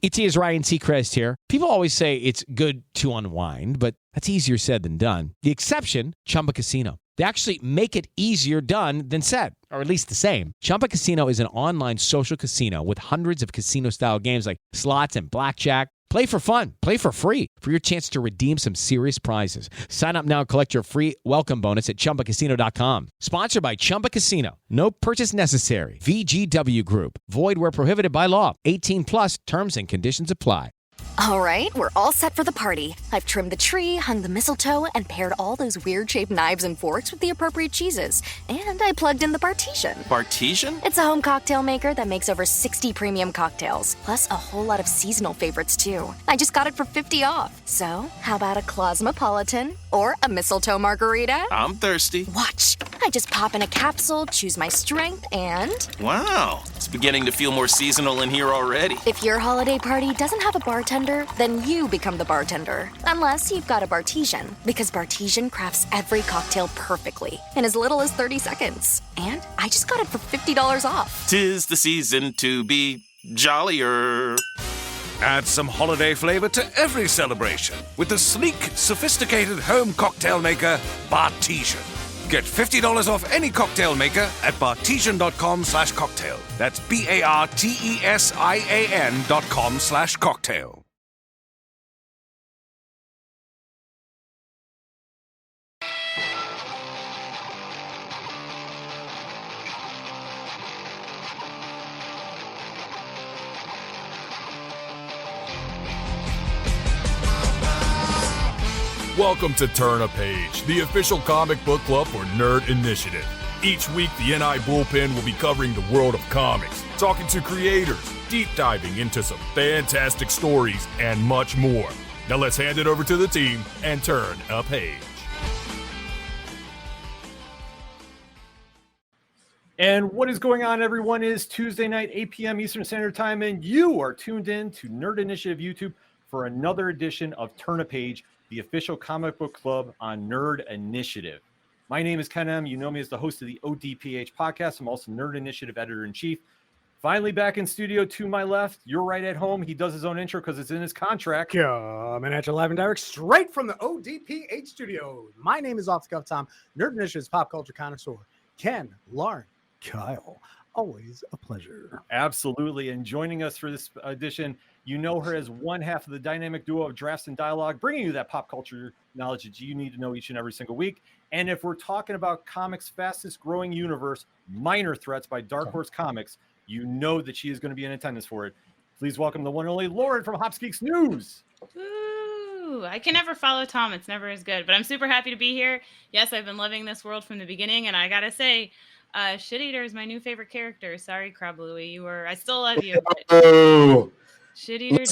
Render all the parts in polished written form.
It is Ryan Seacrest here. People always say it's good to unwind, but that's easier said than done. The exception, Chumba Casino. They actually make it easier done than said, or at least the same. Chumba Casino is an online social casino with hundreds of casino-style games like slots and blackjack. Play for fun. Play for free for your chance to redeem some serious prizes. Sign up now and collect your free welcome bonus at ChumbaCasino.com. Sponsored by Chumba Casino. No purchase necessary. VGW Group. Void where prohibited by law. 18 plus terms and conditions apply. All right, we're all set for the party. I've trimmed the tree, hung the mistletoe, and paired all those weird-shaped knives and forks with the appropriate cheeses. And I plugged in the Bartesian. Bartesian? It's a home cocktail maker that makes over 60 premium cocktails, plus a whole lot of seasonal favorites, too. I just got it for 50 off. So, how about a Cosmopolitan or a mistletoe margarita? I'm thirsty. Watch. I just pop in a capsule, choose my strength, and... Wow, it's beginning to feel more seasonal in here already. If your holiday party doesn't have a bartender, then you become the bartender. Unless you've got a Bartesian, because Bartesian crafts every cocktail perfectly in as little as 30 seconds. And I just got it for $50 off. 'Tis the season to be jollier. Add some holiday flavor to every celebration with the sleek, sophisticated home cocktail maker, Bartesian. Get $50 off any cocktail maker at bartesian.com/cocktail. That's BARTESIAN.com/cocktail. Welcome to Turn a Page, the official comic book club for Nerd Initiative. Each week, the NI Bullpen will be covering the world of comics, talking to creators, deep diving into some fantastic stories, and much more. Now let's hand it over to the team and turn a page. And what is going on, everyone? It is Tuesday night, 8 p.m. Eastern Standard Time, and you are tuned in to Nerd Initiative YouTube for another edition of Turn a Page, the official comic book club on Nerd Initiative. My name is Ken M. You know me as the host of the ODPH podcast. I'm also Nerd Initiative Editor-in-Chief. Finally back in studio to my left. You're right at home. He does his own intro because it's in his contract. Coming at you live and direct straight from the ODPH studio. My name is Off the Cuff Tom, Nerd Initiative's pop culture connoisseur. Ken, Lauren, Kyle, always a pleasure. Absolutely. And joining us for this edition, you know her as one half of the dynamic duo of Drafts and Dialogue, bringing you that pop culture knowledge that you need to know each and every single week. And if we're talking about comics' fastest growing universe, Minor Threats by Dark Horse Comics, you know that she is going to be in attendance for it. Please welcome the one and only Lauren from Hops Geeks News. Ooh, I can never follow Tom. It's never as good, but I'm super happy to be here. Yes, I've been loving this world from the beginning, and I gotta say, Shit Eater is my new favorite character. Sorry, Crab Louie. I still love you. Oh. Shit Eater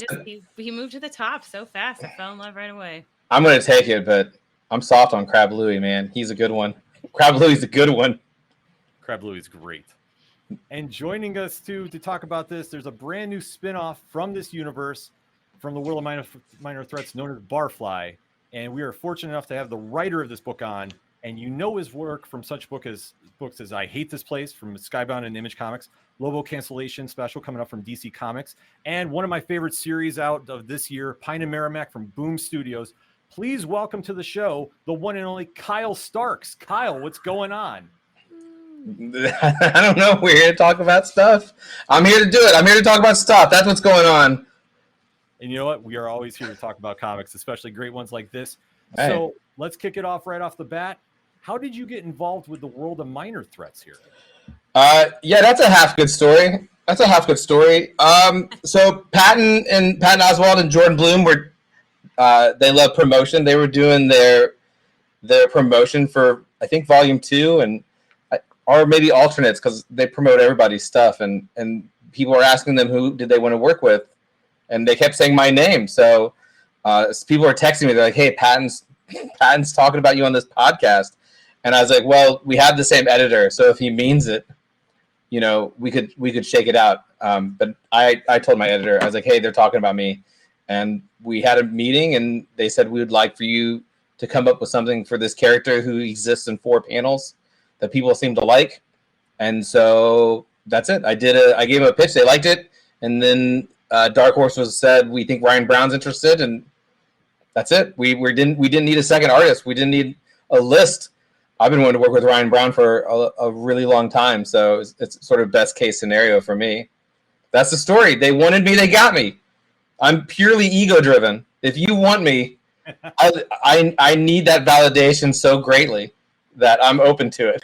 he moved to the top so fast. I fell in love right away. I'm going to take it, but I'm soft on Crab Louie, man. He's a good one. Crab Louie's a good one. Crab Louie's great. And joining us, to talk about this, there's a brand new spinoff from this universe, from the world of minor threats, known as BARFLY. And we are fortunate enough to have the writer of this book on. And you know his work from such books as I Hate This Place from Skybound and Image Comics, Lobo Cancellation Special coming up from DC Comics, and one of my favorite series out of this year, Pine and Merrimack from Boom Studios. Please welcome to the show the one and only Kyle Starks. Kyle, what's going on? I don't know. We're here to talk about stuff. I'm here to do it. I'm here to talk about stuff. That's what's going on. And you know what? We are always here to talk about comics, especially great ones like this. Hey. So let's kick it off right off the bat. How did you get involved with the world of Minor Threats here? Yeah, that's a half good story. So Patton Oswalt and Jordan Blum were, they love promotion. They were doing their promotion for, I think, Volume 2 or maybe alternates, because they promote everybody's stuff. And people were asking them who did they want to work with. And they kept saying my name. So people were texting me. They're like, hey, Patton's talking about you on this podcast. And I was like, well, we have the same editor. So if he means it, you know, we could shake it out. But I told my editor, I was like, hey, they're talking about me. And we had a meeting, and they said we would like for you to come up with something for this character who exists in 4 panels that people seem to like. And so that's it. I gave them a pitch. They liked it. And then Dark Horse was said, we think Ryan Brown's interested, and that's it. We didn't need a second artist. We didn't need a list. I've been wanting to work with Ryan Brown for a really long time, so it's sort of best case scenario for me. That's the story. They wanted me, they got me. I'm purely ego driven. If you want me, I need that validation so greatly that I'm open to it.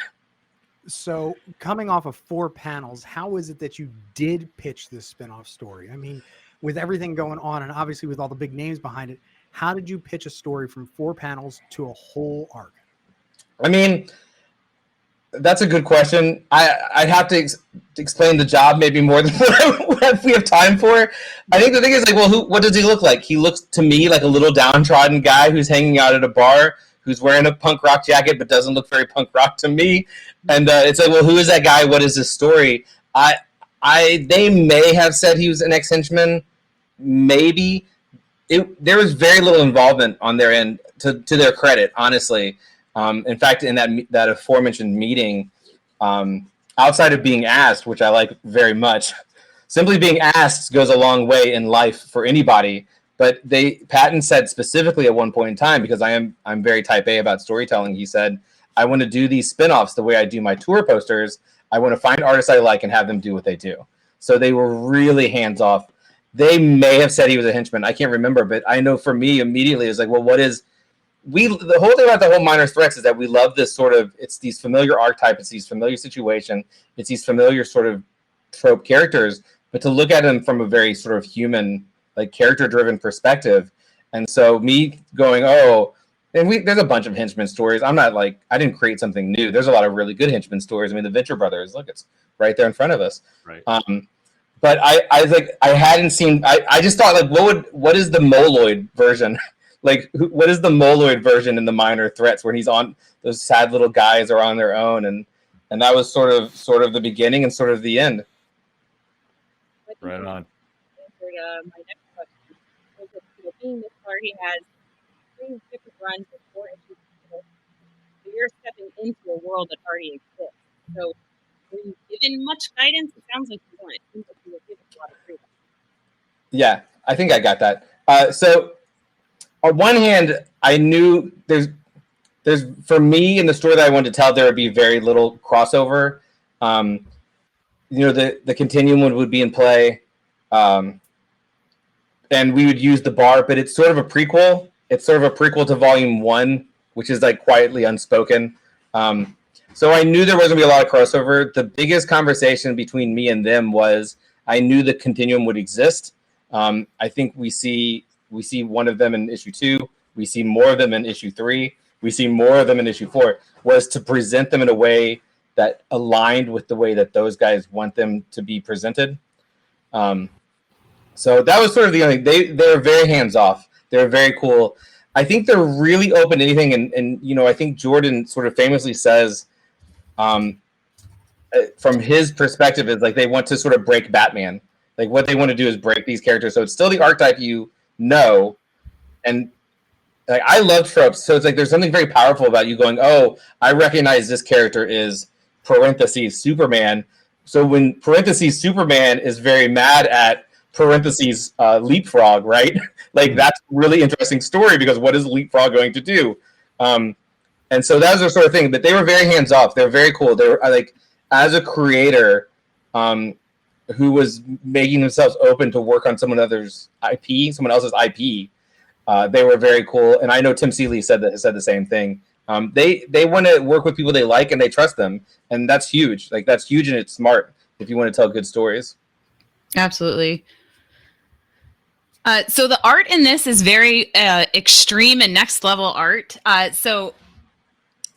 So coming off of 4 panels, how is it that you did pitch this spinoff story? I mean, with everything going on and obviously with all the big names behind it, how did you pitch a story from 4 panels to a whole arc? I mean, that's a good question. I'd have to explain the job maybe more than what we have time for. I think the thing is, like, well, what does he look like? He looks to me like a little downtrodden guy who's hanging out at a bar, who's wearing a punk rock jacket, but doesn't look very punk rock to me. And it's like, well, who is that guy? What is this story? They may have said he was an ex-henchman. Maybe. There was very little involvement on their end, to their credit, honestly. In fact, in that aforementioned meeting, outside of being asked, which I like very much, simply being asked goes a long way in life for anybody. But Patton said specifically at one point in time, because I'm very type A about storytelling, he said, I want to do these spinoffs the way I do my tour posters. I want to find artists I like and have them do what they do. So they were really hands off. They may have said he was a henchman. I can't remember, but I know for me immediately it was like, well, the whole thing about the whole Minor Threats is that we love this sort of, it's these familiar archetypes, it's these familiar situation, it's these familiar sort of trope characters, but to look at them from a very sort of human, like character-driven perspective. And so me going, there's a bunch of henchman stories. I'm not like, I didn't create something new. There's a lot of really good henchman stories. I mean, the Venture Brothers, look, it's right there in front of us. Right. But I was like, I hadn't seen, I just thought, like, what is the Moloid version? Like, what is the Moloid version in the Minor Threats where he's on, those sad little guys are on their own, and that was sort of the beginning and sort of the end. Right on. My next question is, being this far, he has 3 different runs of 4 issues. So you're stepping into a world that already exists. So were you given much guidance? It sounds like you weren't. It seems like you were given a lot of freedom. Yeah, I think I got that. So on one hand, I knew there's for me in the story that I wanted to tell, there would be very little crossover. The continuum would be in play, and we would use the bar, but it's sort of a prequel. It's sort of a prequel to Volume 1, which is like quietly unspoken. So I knew there wasn't going to be a lot of crossover. The biggest conversation between me and them was I knew the continuum would exist. I think we see one of them in issue 2. We see more of them in issue 3. We see more of them in issue 4. Was to present them in a way that aligned with the way that those guys want them to be presented. So that was sort of the only. They're very hands off. They're very cool. I think they're really open to anything, and I think Jordan sort of famously says, from his perspective, is like they want to sort of break Batman. Like what they want to do is break these characters. So it's still the archetype and like I love tropes. So it's like there's something very powerful about you going, oh, I recognize this character is parentheses Superman. So when parentheses Superman is very mad at parentheses Leapfrog, right? Like that's a really interesting story because what is Leapfrog going to do? And so that was the sort of thing. But they were very hands off. They're very cool. They were like, as a creator, who was making themselves open to work on someone else's IP. They were very cool, and I know Tim Seeley said the same thing. They want to work with people they like and they trust them, and that's huge. Like that's huge, and it's smart if you want to tell good stories. Absolutely. So the art in this is very extreme and next level art. So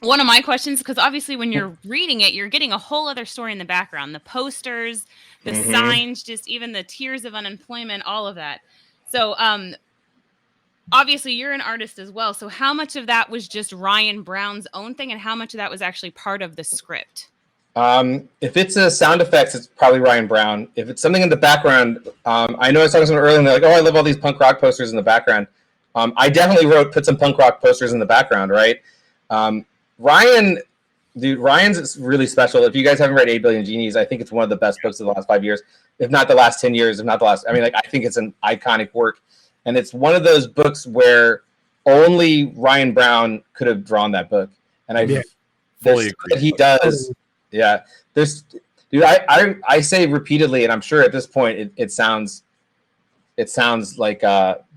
one of my questions, because obviously when you're reading it, you're getting a whole other story in the background. The posters, the signs, just even the tiers of unemployment, all of that. So obviously you're an artist as well. So how much of that was just Ryan Brown's own thing and how much of that was actually part of the script? If it's a sound effects, it's probably Ryan Brown. If it's something in the background, I know I was talking to someone earlier and they're like, oh, I love all these punk rock posters in the background. I definitely put some punk rock posters in the background, right? Ryan's really special. If you guys haven't read 8 Billion Genies, I think it's one of the best books of the last 5 years. if not the last 10 years, if not the last. I mean, like I think it's an iconic work, and it's one of those books where only Ryan Brown could have drawn that book, and I fully agree that he does. Yeah, there's, dude. I say repeatedly, and I'm sure at this point it sounds like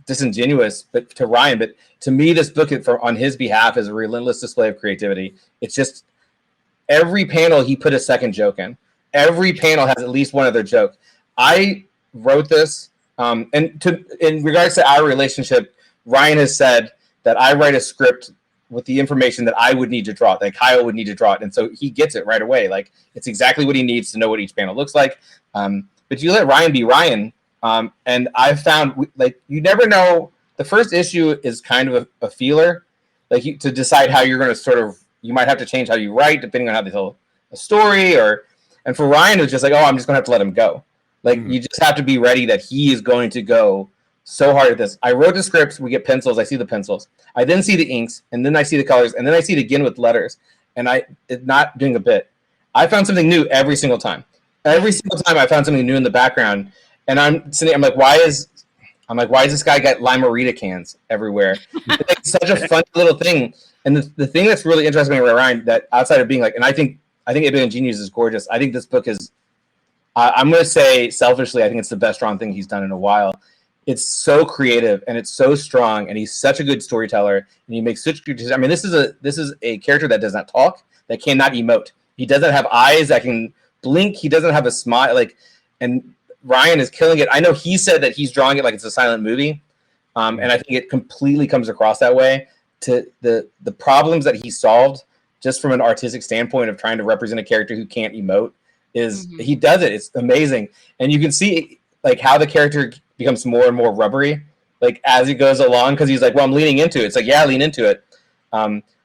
disingenuous, but to Ryan, but to me, this book on his behalf is a relentless display of creativity. It's just every panel he put a second joke in. Every panel has at least one other joke. I wrote this, and in regards to our relationship, Ryan has said that I write a script with the information that I would need to draw it, that Kyle would need to draw it, and so he gets it right away. Like it's exactly what he needs to know what each panel looks like. But you let Ryan be Ryan. And I've found, like, you never know. The first issue is kind of a feeler, like to decide how you're going to you might have to change how you write depending on how they tell a story. And for Ryan, it was just like, oh, I'm just going to have to let him go. Like, you just have to be ready that he is going to go so hard at this. I wrote the scripts. We get pencils. I see the pencils. I then see the inks, and then I see the colors, and then I see it again with letters. And it's not doing a bit. I found something new every single time. Every single time I found something new in the background. And I'm like, why is this guy got Limerita cans everywhere? It's such a fun little thing. And the thing that's really interesting about Ryan, that outside of being like, and I think Alien Genius is gorgeous. I think this book is, I'm going to say selfishly, I think it's the best drawn thing he's done in a while. It's so creative and it's so strong, and he's such a good storyteller, and he makes such good. I mean, this is a character that does not talk, that cannot emote. He doesn't have eyes that can blink. He doesn't have a smile, and Ryan is killing it. I know he said that he's drawing it like it's a silent movie, and I think it completely comes across that way. To the problems that he solved, just from an artistic standpoint of trying to represent a character who can't emote, he does it. It's amazing, and you can see like how the character becomes more and more rubbery, like as he goes along, because he's like, well, I'm leaning into it. It's like, yeah, lean into it.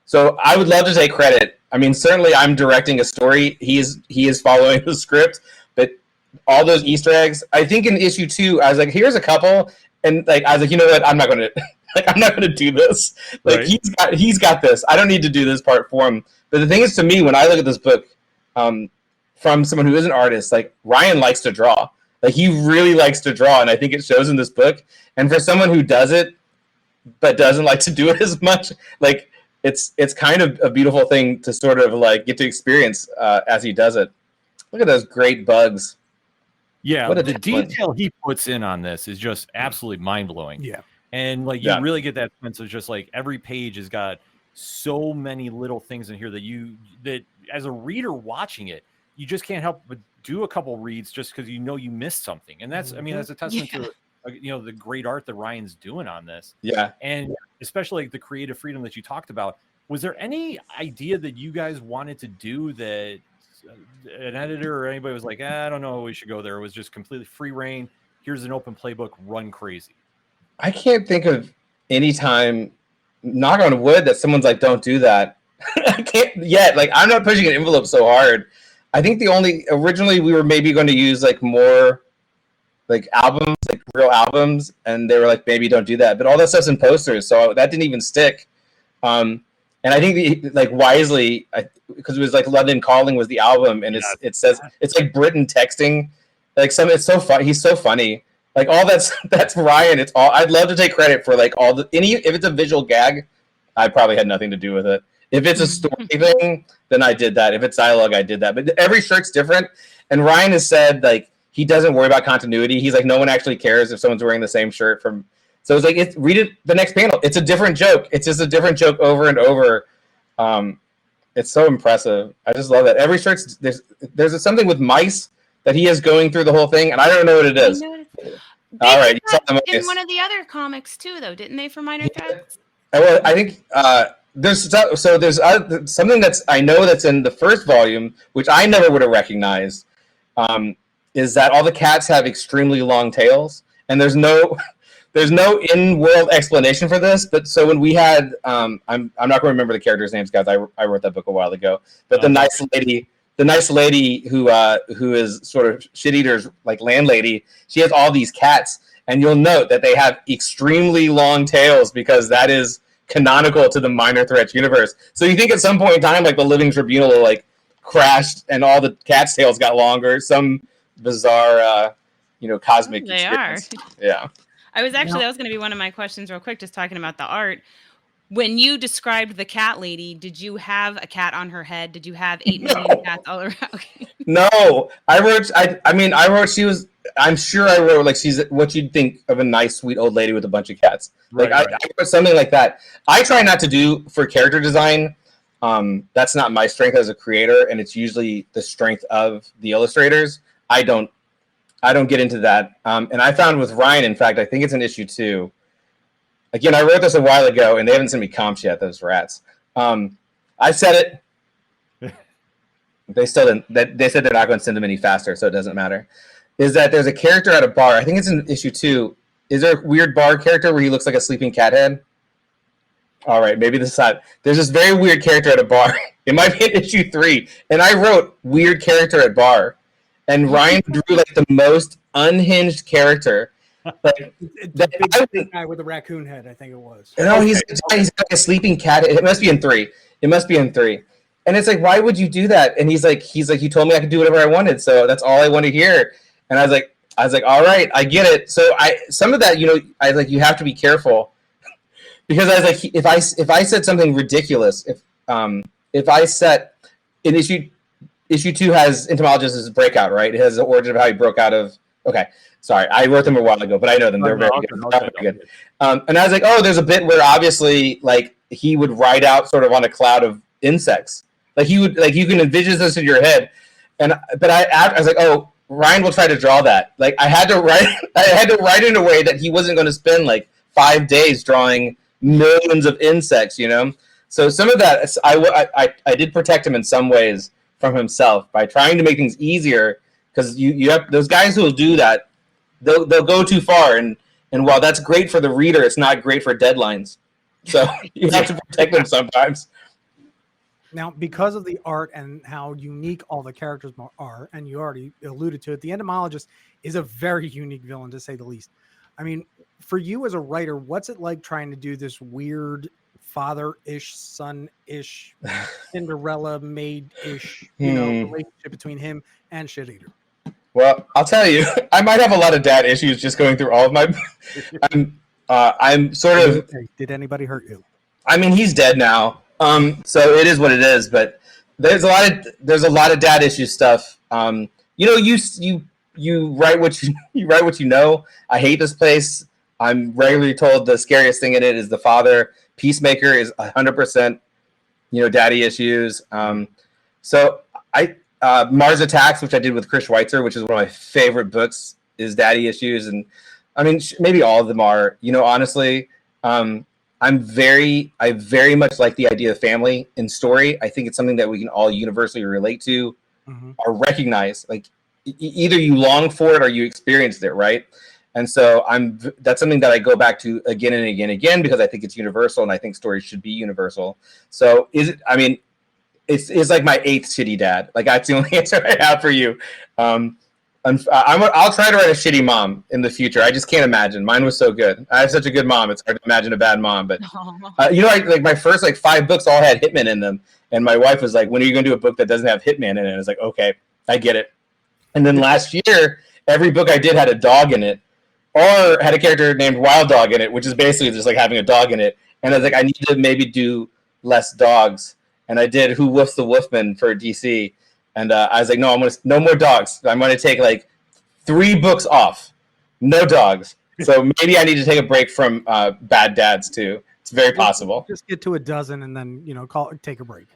So I would love to take credit. I mean, certainly I'm directing a story. He is following the script, but all those Easter eggs, I think in issue 2, I was like, here's a couple, and like I was like, you know what, I'm not gonna do this. Like right. he's got this. I don't need to do this part for him. But the thing is, to me, when I look at this book, from someone who is an artist, like Ryan likes to draw. Like he really likes to draw, and I think it shows in this book. And for someone who does it but doesn't like to do it as much, like it's kind of a beautiful thing to sort of like get to experience as he does it. Look at those great bugs. Yeah, the detail he puts in on this is just absolutely mind-blowing. Yeah. And like you really get that sense of just like every page has got so many little things in here that as a reader watching it, you just can't help but do a couple reads just because you missed something. And that's, I mean, that's a testament to the great art that Ryan's doing on this. Yeah. And especially like the creative freedom that you talked about. Was there any idea that you guys wanted to do that an editor or anybody was like, I don't know, we should go there? It was just completely free reign. Here's an open playbook, run crazy. I can't think of any time, knock on wood, that someone's like, don't do that. I can't yet. Like, I'm not pushing an envelope so hard. I think originally we were maybe going to use like more like albums, like real albums. And they were like, maybe don't do that. But all that stuff's in posters. So that didn't even stick. And I think wisely, because it was like London Calling was the album, and it says it's like Britain texting, like it's so fun. He's so funny. Like all that's Ryan. It's all. I'd love to take credit for like all if it's a visual gag, I probably had nothing to do with it. If it's a story thing, then I did that. If it's dialogue, I did that. But every shirt's different. And Ryan has said like he doesn't worry about continuity. He's like, no one actually cares if someone's wearing the same shirt from. So it's like, read it the next panel. It's a different joke. It's just a different joke over and over. It's so impressive. I just love it. Every shirt, there's something with mice that he is going through the whole thing, and I don't know what it is. All right, in one of the other comics too, though, didn't they? For Minor Threats. Well, I think there's something I know that's in the first volume, which I never would have recognized, is that all the cats have extremely long tails, and there's no in-world explanation for this. But so when we had, I'm not going to remember the characters' names, guys. I wrote that book a while ago. But the nice lady who is sort of shit eater's like landlady, she has all these cats, and you'll note that they have extremely long tails because that is canonical to the Minor Threats universe. So you think at some point in time, like the Living Tribunal like crashed and all the cats' tails got longer. Some bizarre cosmic They are. experience. Yeah. That was going to be one of my questions real quick, just talking about the art. When you described the cat lady, did you have a cat on her head? Did you have 8 million cats all around? Okay. No, I wrote she was, I'm sure I wrote like she's what you'd think of a nice, sweet old lady with a bunch of cats. Like I wrote something like that. I try not to do for character design. That's not my strength as a creator, and it's usually the strength of the illustrators. I don't get into that. And I found with Ryan, in fact, I think it's an issue 2. Again, I wrote this a while ago, and they haven't sent me comps yet, those rats. I said it. They still didn't. They said they're not going to send them any faster, so it doesn't matter. Is that there's a character at a bar. I think it's in issue 2. Is there a weird bar character where he looks like a sleeping cat head? All right, maybe this side. There's this very weird character at a bar. It might be in issue 3. And I wrote weird character at bar. And Ryan drew like the most unhinged character. Like the big guy with the raccoon head, I think it was. No, he's like a sleeping cat. It must be in 3. And it's like, why would you do that? And he's like, you told me I could do whatever I wanted, so that's all I want to hear. And I was like, all right, I get it. So some of that, I like, you have to be careful because I was like, if I said something ridiculous, if I set in issue 2 has entomologist's breakout, right? It has the origin of how he broke out of. Okay. Sorry, I wrote them a while ago, but I know them. They're very good. And I was like, oh, there's a bit where obviously, like, he would ride out sort of on a cloud of insects. Like, he would, like, you can envision this in your head. But I was like, oh, Ryan will try to draw that. Like, I had to write in a way that he wasn't going to spend, like, 5 days drawing millions of insects, So some of that, I did protect him in some ways from himself by trying to make things easier, because you have those guys who will do that. They'll go too far, and while that's great for the reader, it's not great for deadlines. So you have to protect them sometimes. Now, because of the art and how unique all the characters are, and you already alluded to it, the entomologist is a very unique villain, to say the least. I mean, for you as a writer, what's it like trying to do this weird father-ish, son-ish, Cinderella maid-ish, relationship between him and Shit Eater? Well, I'll tell you, I might have a lot of dad issues just going through all of my. I'm sort of. Okay. Did anybody hurt you? I mean, he's dead now, so it is what it is. But there's a lot of dad issue stuff. You write what you write what you know. I hate this place. I'm regularly told the scariest thing in it is the father. Peacemaker is 100%, daddy issues. So Mars Attacks, which I did with Chris Schweitzer, which is one of my favorite books, is daddy issues. And I mean, maybe all of them are, honestly. I very much like the idea of family in story. I think it's something that we can all universally relate to or recognize. Like either you long for it or you experienced it, right? And so that's something that I go back to again and again and again because I think it's universal and I think stories should be universal. So it's like my 8th shitty dad. Like that's the only answer I have for you. I'll try to write a shitty mom in the future. I just can't imagine. Mine was so good. I have such a good mom. It's hard to imagine a bad mom. But my first 5 books all had hitmen in them, and my wife was like, "When are you going to do a book that doesn't have hitman in it?" And I was like, "Okay, I get it." And then last year, every book I did had a dog in it, or had a character named Wild Dog in it, which is basically just like having a dog in it. And I was like, I need to maybe do less dogs. And I did Who Woofs the Wolfman for DC. And I was like, no more dogs. I'm going to take 3 books off. No dogs. So maybe I need to take a break from bad dads too. It's very possible. Just get to a dozen and then, take a break.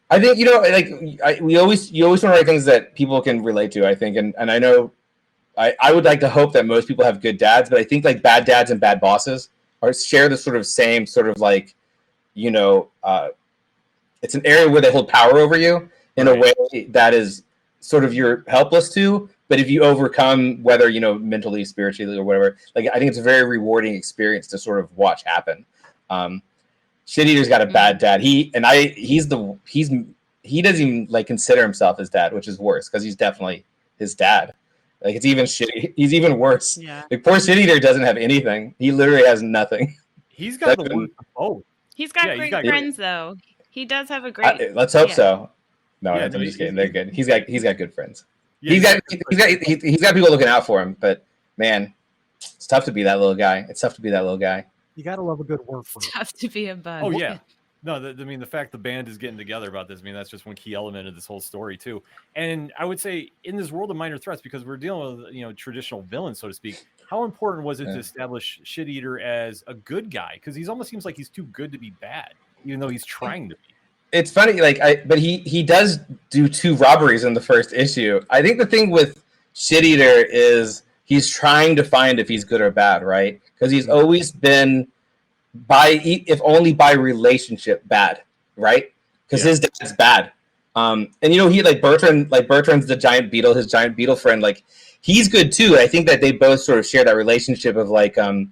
I think, you always want to write things that people can relate to, I think. And I know I would like to hope that most people have good dads, but I think bad dads and bad bosses share the sort of same sort of it's an area where they hold power over you in a way that is sort of you're helpless to. But if you overcome, whether, mentally, spiritually, or whatever, I think it's a very rewarding experience to sort of watch happen. Shit Eater's got a bad dad. He doesn't even consider himself his dad, which is worse because he's definitely his dad. It's even shitty. He's even worse. Yeah. Poor Shit Eater doesn't have anything. He literally has nothing. He's got the one. Oh, he's got great friends though. He does have a great. Let's hope so. No, I'm just kidding. They're good. He's got good friends. he's got people looking out for him. But man, it's tough to be that little guy. You got to love a good work for It's tough to be a bud. Oh yeah. No, the fact the band is getting together about this, that's just one key element of this whole story too. And I would say in this world of minor threats, because we're dealing with traditional villains, so to speak, how important was it to establish Shit Eater as a good guy? Because he almost seems like he's too good to be bad, even though he's trying to be. It's funny, but he does do 2 robberies in the first issue. I think the thing with Shit Eater is he's trying to find if he's good or bad, right? Because he's always been if only by relationship bad, right? Because his dad's bad. And he Bertrand's the giant beetle, his giant beetle friend, he's good too. I think that they both sort of share that relationship of working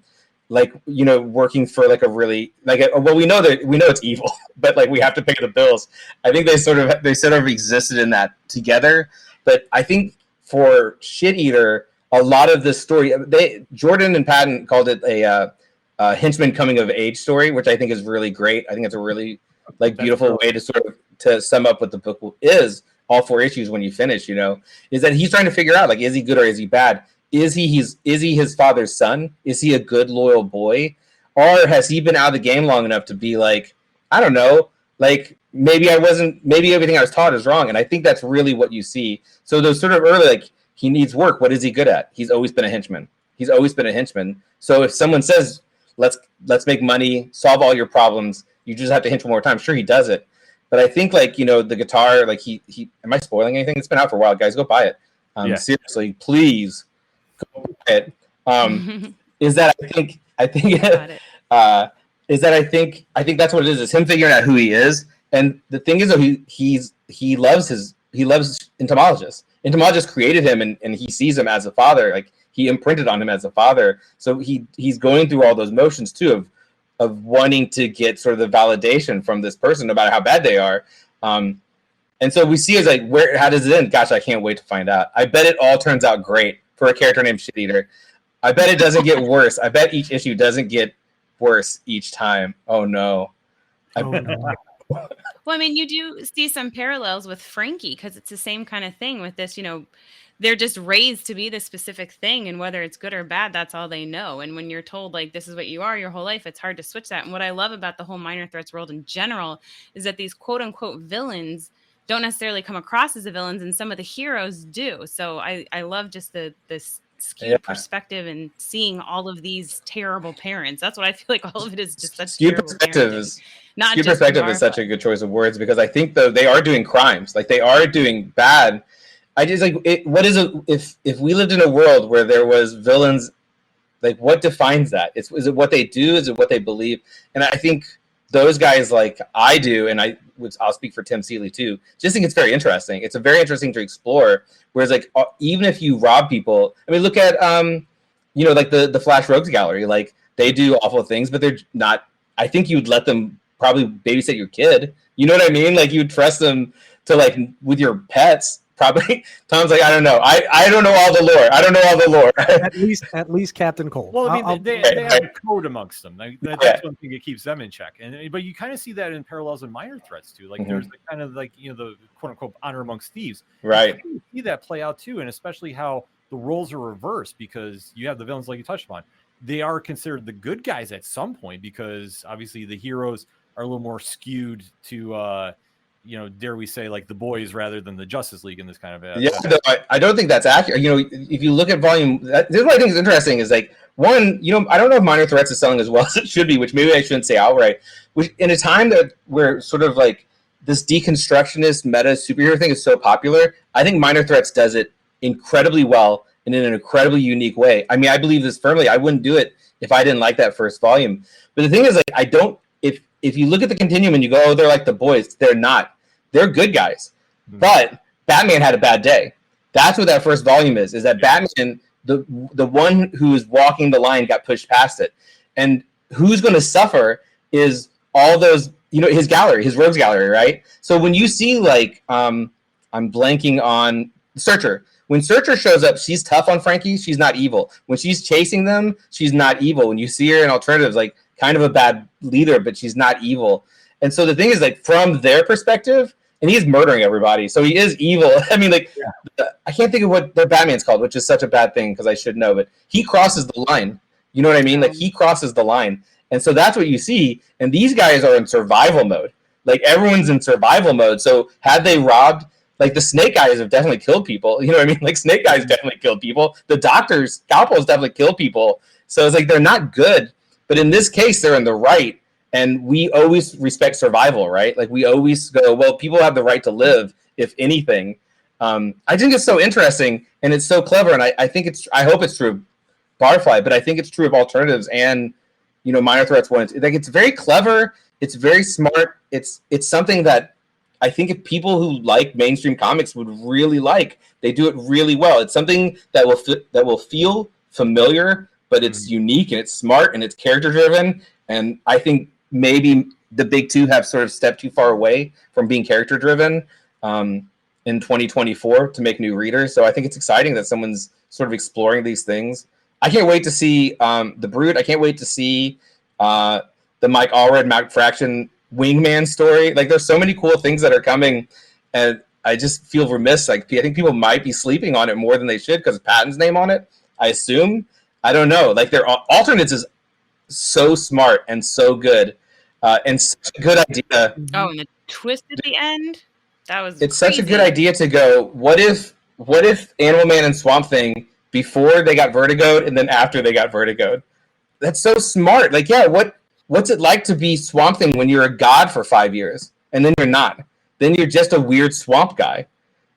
for a really we know it's evil, but we have to pay the bills. I think they sort of existed in that together. But I think for Shit Eater, a lot of this story, Jordan and Patton called it a henchman coming of age story, which I think is really great. I think it's a really beautiful way to sort of to sum up what the book is. All 4 issues when you finish, is that he's trying to figure out is he good or is he bad? Is he his father's son? Is he a good loyal boy, or has he been out of the game long enough to be I don't know, maybe everything I was taught is wrong? And I think that's really what you see. So those sort of early he needs work. What is he good at? He's always been a henchman. So if someone says let's make money, solve all your problems, you just have to hench one more time. Sure, he does it. But I think the guitar, he am I spoiling anything? It's been out for a while, guys. Go buy it. Seriously, please go buy it. I think that's what it is. It's him figuring out who he is. And the thing is, though, he loves entomologists. Entomologists created him, and he sees him as a father. He imprinted on him as a father. So he's going through all those motions too of wanting to get sort of the validation from this person, no matter how bad they are. And so we see how does it end? Gosh, I can't wait to find out. I bet it all turns out great for a character named Shit Eater. I bet it doesn't get worse. I bet each issue doesn't get worse each time. Oh no. Well, you do see some parallels with Frankie, because it's the same kind of thing with this, they're just raised to be this specific thing, and whether it's good or bad, that's all they know. And when you're told this is what you are your whole life, it's hard to switch that. And what I love about the whole minor threats world in general is that these quote unquote villains don't necessarily come across as the villains, and some of the heroes do. So I love just this skewed perspective and seeing all of these terrible parents. That's what I feel all of it is, just such skewed perspective is such a good choice of words, because I think though they are doing crimes, they are doing bad. I just what is it if we lived in a world where there was villains, what defines that? Is it what they do? Is it what they believe? And I think those guys I do, and I'll speak for Tim Seeley too, just think it's very interesting. It's a very interesting to explore. Whereas even if you rob people, look at the Flash Rogues Gallery, they do awful things, but they're not. I think you'd let them probably babysit your kid. You know what I mean? You'd trust them to with your pets. Probably. Tom's I don't know. I don't know all the lore. at least Captain Cold. Well, they have a code amongst them. That's one thing that keeps them in check. But you kind of see that in parallels in minor threats too. There's the kind of the quote unquote honor amongst thieves. Right. You see that play out too, and especially how the roles are reversed, because you have the villains you touched upon. They are considered the good guys at some point, because obviously the heroes are a little more skewed to dare we say the boys rather than the Justice League in this kind of I don't think that's accurate. If you look at volume, this is what I think is interesting is one, I don't know if minor threats is selling as well as it should be, which maybe I shouldn't say outright, which in a time that where sort of this deconstructionist meta superhero thing is so popular, I think minor threats does it incredibly well and in an incredibly unique way. I believe this firmly. I wouldn't do it if I didn't like that first volume. But the thing is if you look at the continuum and you go, oh, they're the boys, they're not. They're good guys. Mm-hmm. But Batman had a bad day. That's what that first volume is that Batman, the one who is walking the line, got pushed past it. And who's going to suffer is all those, his gallery, his rogues gallery, right? So when you see I'm blanking on Searcher. When Searcher shows up, she's tough on Frankie. She's not evil. When she's chasing them, she's not evil. When you see her in Alternatives, kind of a bad leader, but she's not evil. And so the thing is from their perspective, and he's murdering everybody. So he is evil. I mean, like, I can't think of what the Batman's called, which is such a bad thing because I should know, but he crosses the line. You know what I mean? Like, he crosses the line. And so that's what you see. And these guys are in survival mode. Like, everyone's in survival mode. So had they robbed, like, the Snake Eyes have definitely killed people. You know what I mean? Like, Snake Eyes definitely killed people. The Doctor's scalpels definitely killed people. So it's like they're not good. But in this case, they're in the right. And we always respect survival, right? Like, we always go, well, people have the right to live, if anything. I think it's so interesting, and it's so clever, and I think I hope it's true of BARFLY, but I think it's true of alternatives and, you know, Minor Threats ones. Like, it's very clever, it's very smart, it's something that I think if people who like mainstream comics would really like. They do it really well. It's something that will feel familiar, but it's unique and it's smart and it's character driven, and I think maybe the big two have sort of stepped too far away from being character driven in 2024 to make new readers. So I think it's exciting that someone's sort of exploring these things. I can't wait to see The Brood. I can't wait to see the Mike Allred, Mac Fraction Wingman story. Like, there's so many cool things that are coming, and I just feel remiss. Like, I think people might be sleeping on it more than they should because of Patton's name on it, I assume. I don't know. Like, their alternates is so smart and so good, and such a good idea. Oh, and the twist at the end, that was it's crazy. such a good idea to go, what if Animal Man and Swamp Thing, before they got vertigoed and then after they got vertigoed? That's so smart. Like, yeah, what's it like to be Swamp Thing when you're a god for 5 years and then you're not? Then you're just a weird swamp guy.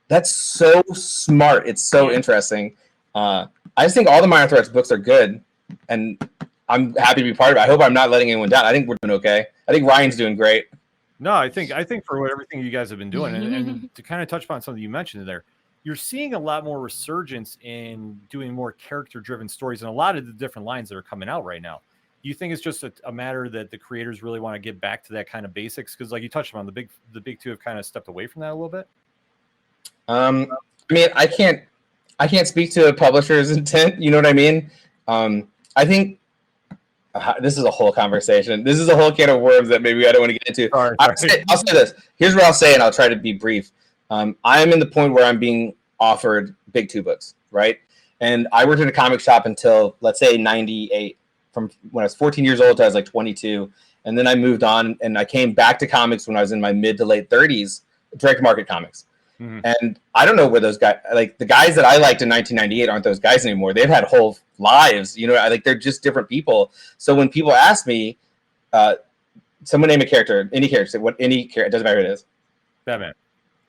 That's so smart. It's so interesting. I just think all the Minor Threats books are good, and I'm happy to be part of it. I hope I'm not letting anyone down. I think we're doing okay. I think Ryan's doing great. No, I think for everything you guys have been doing, and to kind of touch upon something you mentioned there, you're seeing a lot more resurgence in doing more character-driven stories and a lot of the different lines that are coming out right now. Do you think it's just a matter that the creators really want to get back to that kind of basics? Because, like you touched on, the big two have kind of stepped away from that a little bit. I mean, I can't speak to a publisher's intent. You know what I mean? I think this is a whole conversation. This is a whole can of worms that maybe I don't want to get into. I'll say this. Here's what I'll say, and I'll try to be brief. I'm in the point where I'm being offered big two books, right? And I worked in a comic shop until, let's say, 98. From when I was 14 years old to I was like 22. And then I moved on, and I came back to comics when I was in my mid to late 30s, direct market comics. Mm-hmm. And I don't know where those guys, like the guys that I liked in 1998 aren't those guys anymore. They've had whole lives, you know, like they're just different people. So when people ask me, someone name a character, any character, it doesn't matter who it is. Batman.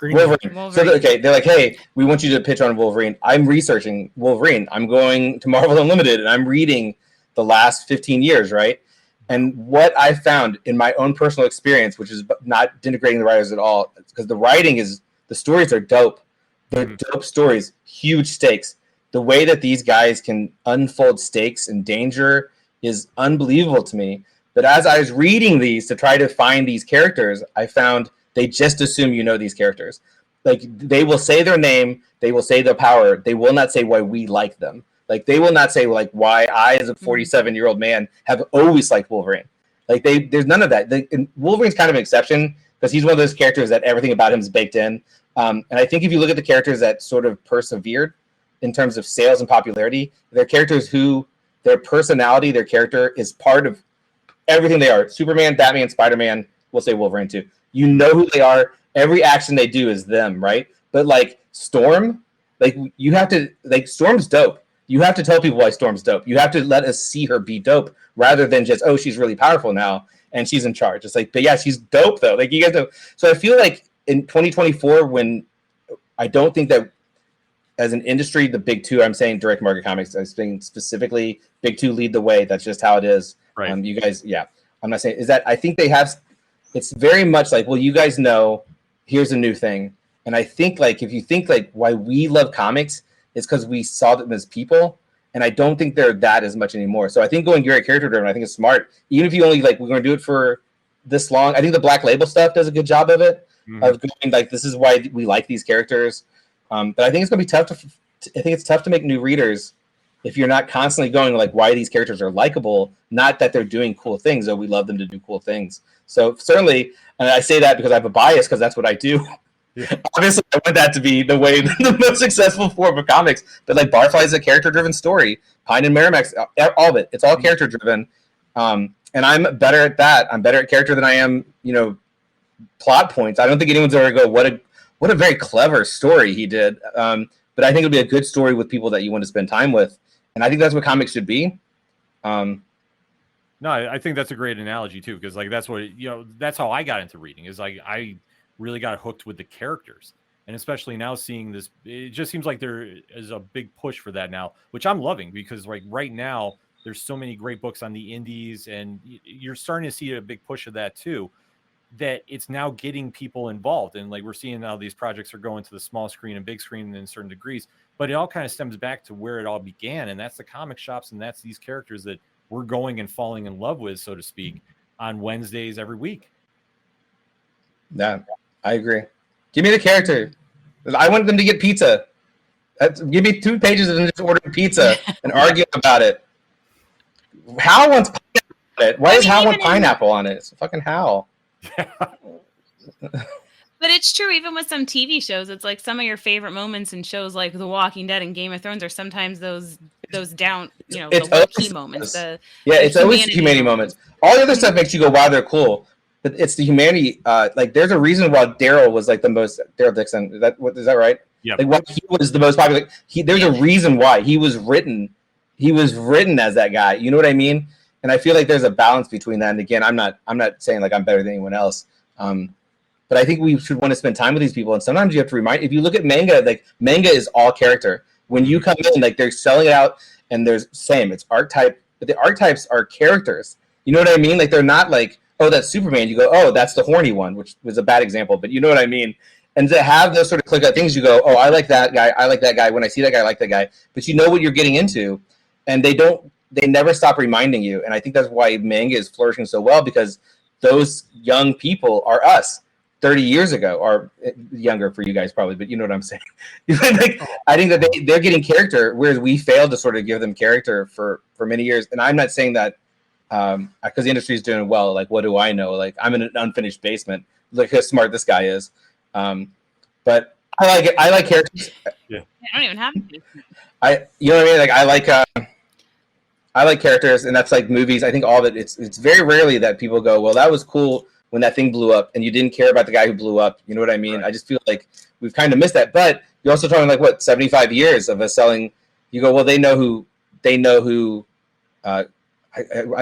Wolverine. So they're like, hey, we want you to pitch on Wolverine. I'm researching Wolverine. I'm going to Marvel Unlimited, and I'm reading the last 15 years, right? And what I found in my own personal experience, which is not denigrating the writers at all, because the stories are dope. They're dope stories, huge stakes. The way that these guys can unfold stakes and danger is unbelievable to me. But as I was reading these to try to find these characters, I found they just assume you know these characters. Like, they will say their name, they will say their power, they will not say why we like them. Like, they will not say, like, why I, as a 47-year-old man, have always liked Wolverine. Like, there's none of that. And Wolverine's kind of an exception because he's one of those characters that everything about him is baked in. And I think if you look at the characters that sort of persevered in terms of sales and popularity, they're characters who their personality, their character is part of everything they are. Superman, Batman, Spider-Man, we'll say Wolverine too. You know who they are. Every action they do is them, right? But, like, Storm, like, you have to, like, Storm's dope. You have to tell people why Storm's dope. You have to let us see her be dope rather than just, oh, she's really powerful now and she's in charge. It's like, but yeah, she's dope though. Like, you guys know. So I feel like in 2024, when I don't think that as an industry, the big two, I'm saying direct market comics, I'm saying specifically big two lead the way. That's just how it is. Right. You guys, yeah. I'm not saying is that I think they have, it's very much like, well, you guys know, here's a new thing. And I think, like, if you think like why we love comics, it's because we saw them as people, and I don't think they're that as much anymore. So I think going very character driven, I think it's smart. Even if you only like, we're going to do it for this long. I think the Black Label stuff does a good job of it, of going like, this is why we like these characters. But I think it's going to be tough I think it's tough to make new readers if you're not constantly going like, why these characters are likable, not that they're doing cool things, though we love them to do cool things. So certainly, and I say that because I have a bias because that's what I do. Obviously, I want that to be the way the most successful form of comics. But like Barfly is a character-driven story. Pine and Merrimack's all of it. It's all character-driven, and I'm better at that. I'm better at character than I am, plot points. I don't think anyone's ever go, what a very clever story he did. But I think it'll be a good story with people that you want to spend time with, and I think that's what comics should be. No, I think that's a great analogy too, because like that's what that's how I got into reading. Is like I really got hooked with the characters, and especially now seeing this, it just seems like there is a big push for that now, which I'm loving because like right now there's so many great books on the indies, and you're starting to see a big push of that too. That it's now getting people involved, and like we're seeing now these projects are going to the small screen and big screen in certain degrees, but it all kind of stems back to where it all began, and that's the comic shops, and that's these characters that we're going and falling in love with, so to speak, on Wednesdays every week. Yeah, I agree. Give me the character. I want them to get pizza. Give me 2 pages of them just ordering pizza and argue about it. Hal wants pineapple on it. Why does Hal want pineapple on it? It's fucking Hal. But it's true, even with some TV shows, it's like some of your favorite moments in shows like The Walking Dead and Game of Thrones are sometimes those down, the key moments. It's always humanity moments. All the other stuff makes you go, wow, they're cool. But it's the humanity. Like, there's a reason why Daryl was like the most. Daryl Dixon. Is that right? Yeah. Like, why he was the most popular. There's a reason why he was written. He was written as that guy. You know what I mean? And I feel like there's a balance between that. And again, I'm not saying like I'm better than anyone else. But I think we should want to spend time with these people. And sometimes you have to remind. If you look at manga, like manga is all character. When you come in, like they're selling it out, and there's it's archetype, but the archetypes are characters. You know what I mean? Like they're not like, oh, that's Superman. You go, oh, that's the horny one, which was a bad example, but you know what I mean? And to have those sort of click out things, you go, oh, I like that guy. I like that guy. When I see that guy, I like that guy. But you know what you're getting into, and they never stop reminding you. And I think that's why manga is flourishing so well, because those young people are us 30 years ago, or younger for you guys probably, but you know what I'm saying. Like, I think that they're getting character, whereas we failed to sort of give them character for many years. And I'm not saying that because the industry is doing well. Like, what do I know? Like, I'm in an unfinished basement. Look how smart this guy is. But I like it. I like characters. Yeah. I don't even have to. You know what I mean? Like, I like characters, and that's like movies. I think all of it. It's very rarely that people go, well, that was cool when that thing blew up, and you didn't care about the guy who blew up. You know what I mean? Right. I just feel like we've kind of missed that. But you're also talking like, what, 75 years of us selling. You go, well, they know who. I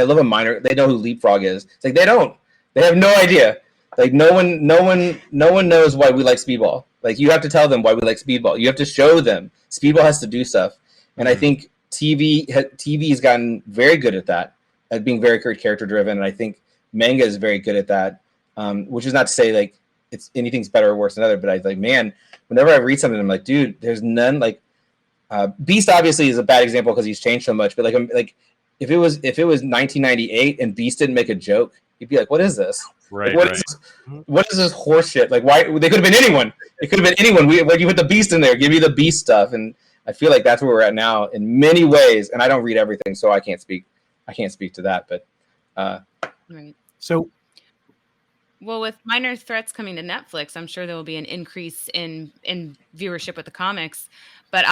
love a minor. They know who Leapfrog is. It's like they don't. They have no idea. Like no one knows why we like Speedball. Like you have to tell them why we like Speedball. You have to show them. Speedball has to do stuff, and I think TV has gotten very good at that, at being very character driven. And I think manga is very good at that. Which is not to say like it's anything's better or worse than other, but I like, man, whenever I read something, I'm like, dude, there's none like. Beast obviously is a bad example because he's changed so much, but like if it was 1998 and Beast didn't make a joke, you'd be like, what is this? Right. Like, what is this horse shit? Like, why they could have been anyone. It could have been anyone. When you put the Beast in there, give me the Beast stuff, and I feel like that's where we're at now in many ways. And I don't read everything, so I can't speak to that. But right. So, well, with Minor Threats coming to Netflix, I'm sure there will be an increase in viewership with the comics. But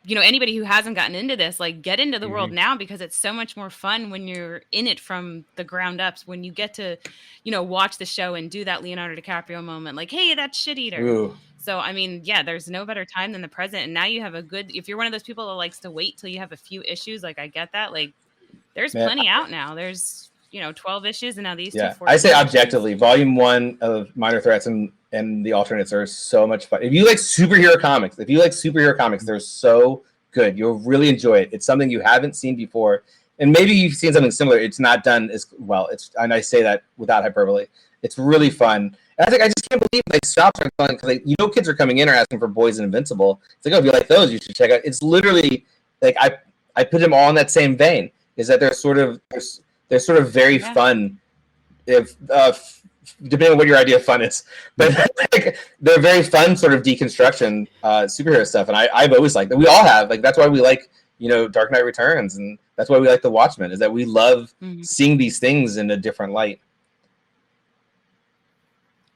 anybody who hasn't gotten into this, like, get into the world now, because it's so much more fun when you're in it from the ground up. When you get to, watch the show and do that Leonardo DiCaprio moment, like, hey, that's Shit Eater. Ooh. So, I mean, yeah, there's no better time than the present. And now you have if you're one of those people that likes to wait till you have a few issues, like, I get that. Like, there's plenty out now. There's, 12 issues, and now these two. I say objectively, Volume 1 of Minor Threats and the alternates are so much fun. If you like superhero comics, they're so good. You'll really enjoy it. It's something you haven't seen before, and maybe you've seen something similar. It's not done as well. And I say that without hyperbole. It's really fun. And I just can't believe like shops are fun because kids are coming in or asking for Boys and Invincible. It's like, oh, if you like those, you should check out. It's literally like I put them all in that same vein. Is that they're sort of very fun. If depending on what your idea of fun is, but like, they're very fun sort of deconstruction superhero stuff, and I've always liked that. We all have, like, that's why we like Dark Knight Returns, and that's why we like The Watchmen, is that we love seeing these things in a different light.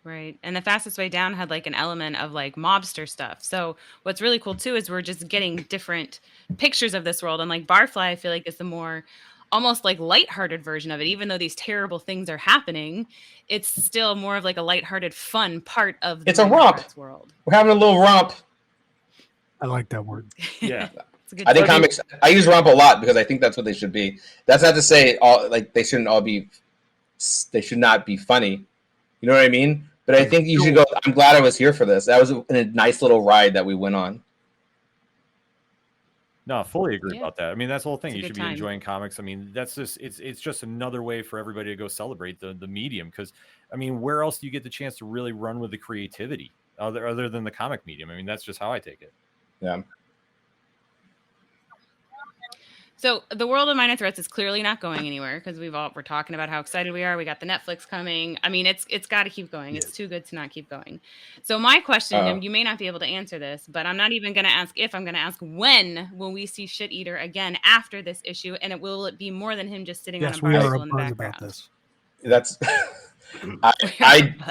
Right. And the fastest way down had like an element of like mobster stuff. So what's really cool too is we're just getting different pictures of this world. And like Barfly, I feel like is the more almost like lighthearted version of it. Even though these terrible things are happening, it's still more of like a lighthearted, fun part of the It's a romp. Threats world. We're having a little romp. I like that word. Yeah. It's a good I think time. comics. I use romp a lot because I think that's what they should be. That's not to say all like they shouldn't all be. They should not be funny. You know what I mean? But I think you should go. I'm glad I was here for this. That was a nice little ride that we went on. No, fully agree Yeah. about that. I mean, that's the whole thing. It's a You good should be time. enjoying comics. I mean, that's just it's just another way for everybody to go celebrate the medium. Because I mean, where else do you get the chance to really run with the creativity other than the comic medium? I mean, that's just how I take it. Yeah. So the world of Minor Threats is clearly not going anywhere because we're talking about how excited we are. We got the Netflix coming. I mean, it's got to keep going. It's too good to not keep going. So my question, and you may not be able to answer this, but I'm not even going to ask if. I'm going to ask when will we see Shit Eater again after this issue, and will it be more than him just sitting on a Yes, we are bicycle in the buzz background? about this. That's.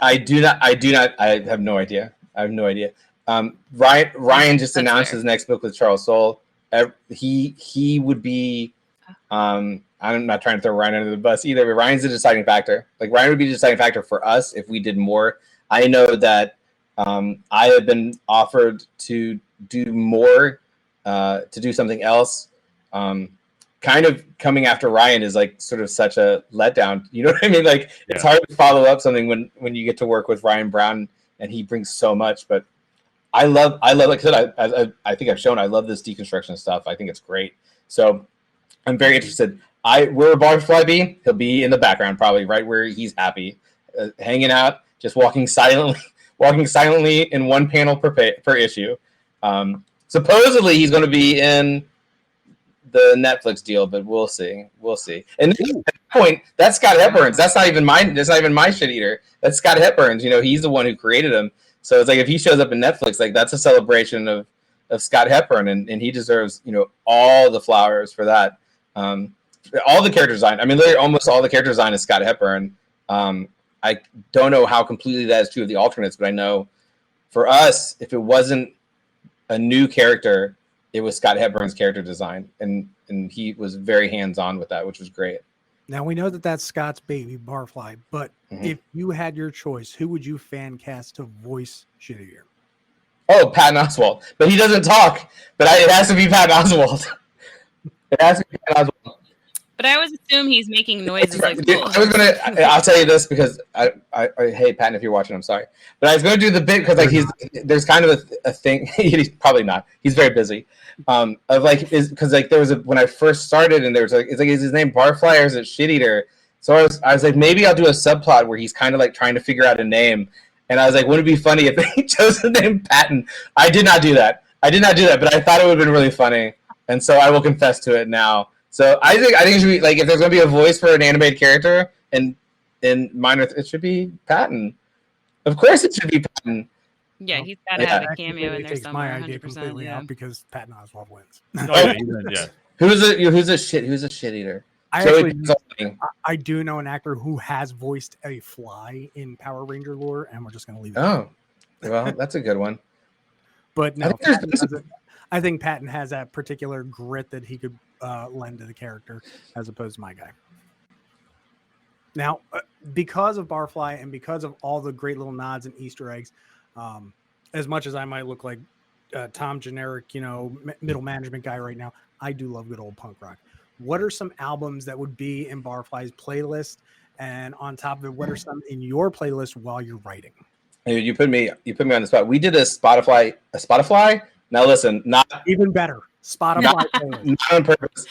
I do not. I have no idea. I have no idea. Ryan just That's announced fair. his next book with Charles Soule. He would be. I'm not trying to throw Ryan under the bus either, but Ryan's the deciding factor. Like Ryan would be the deciding factor for us if we did more. I know that I have been offered to do more, to do something else. Kind of coming after Ryan is like sort of such a letdown. You know what I mean? Like it's hard to follow up something when you get to work with Ryan Brown and he brings so much. But I love like I said, I think I've shown I love this deconstruction stuff. I think it's great. So I'm very interested. Where would Barfly be? He'll be in the background, probably right where he's happy, hanging out, just walking silently in one panel per issue. Supposedly he's going to be in the Netflix deal, but we'll see. And at that point, that's Scott Hepburn's. That's not even my Shit Eater. That's Scott Hepburn's. You know, he's the one who created him. So it's like if he shows up in Netflix, like that's a celebration of Scott Hepburn, and he deserves, you know, all the flowers for that. All the character design. I mean, literally almost all the character design is Scott Hepburn. I don't know how completely that is true of the alternates, but I know for us, if it wasn't a new character, it was Scott Hepburn's character design, and he was very hands-on with that, which was great. Now we know that that's Scott's baby, Barfly, but if you had your choice, who would you fan cast to voice Shit Eater? Oh, Patton Oswalt, but he doesn't talk. But it has to be Patton Oswalt. It has to be Patton Oswalt. But I always assume he's making noises like. Dude, I'll tell you this because I hey Patton, if you're watching, I'm sorry, but I was going to do the bit because like there's kind of a thing. He's probably not. He's very busy. Of like because like there was when I first started and there was like it's like is his name Barfly or is it Shit Eater? So I was like maybe I'll do a subplot where he's kind of like trying to figure out a name, and I was like wouldn't it be funny if he chose the name Patton? I did not do that, but I thought it would have been really funny, and so I will confess to it now. So I think it should be like if there's gonna be a voice for an animated character and in Minor, it should be Patton. Of course, it should be Patton. Yeah, he's got to have a cameo in there takes somewhere. my idea 100%, completely yeah. out because Patton Oswalt wins. Yeah. Who's a Shit Eater? I do know an actor who has voiced a fly in Power Ranger lore, and we're just gonna leave it. Oh, well, that's a good one. But no, I I think Patton has that particular grit that he could lend to the character as opposed to my guy. Now, because of Barfly and because of all the great little nods and Easter eggs, as much as I might look like Tom generic, you know, middle management guy right now, I do love good old punk rock. What are some albums that would be in Barfly's playlist? And on top of it, what are some in your playlist while you're writing? Hey, you put me on the spot. We did a Spotify. Now listen, not even better. Spotify. Not on purpose.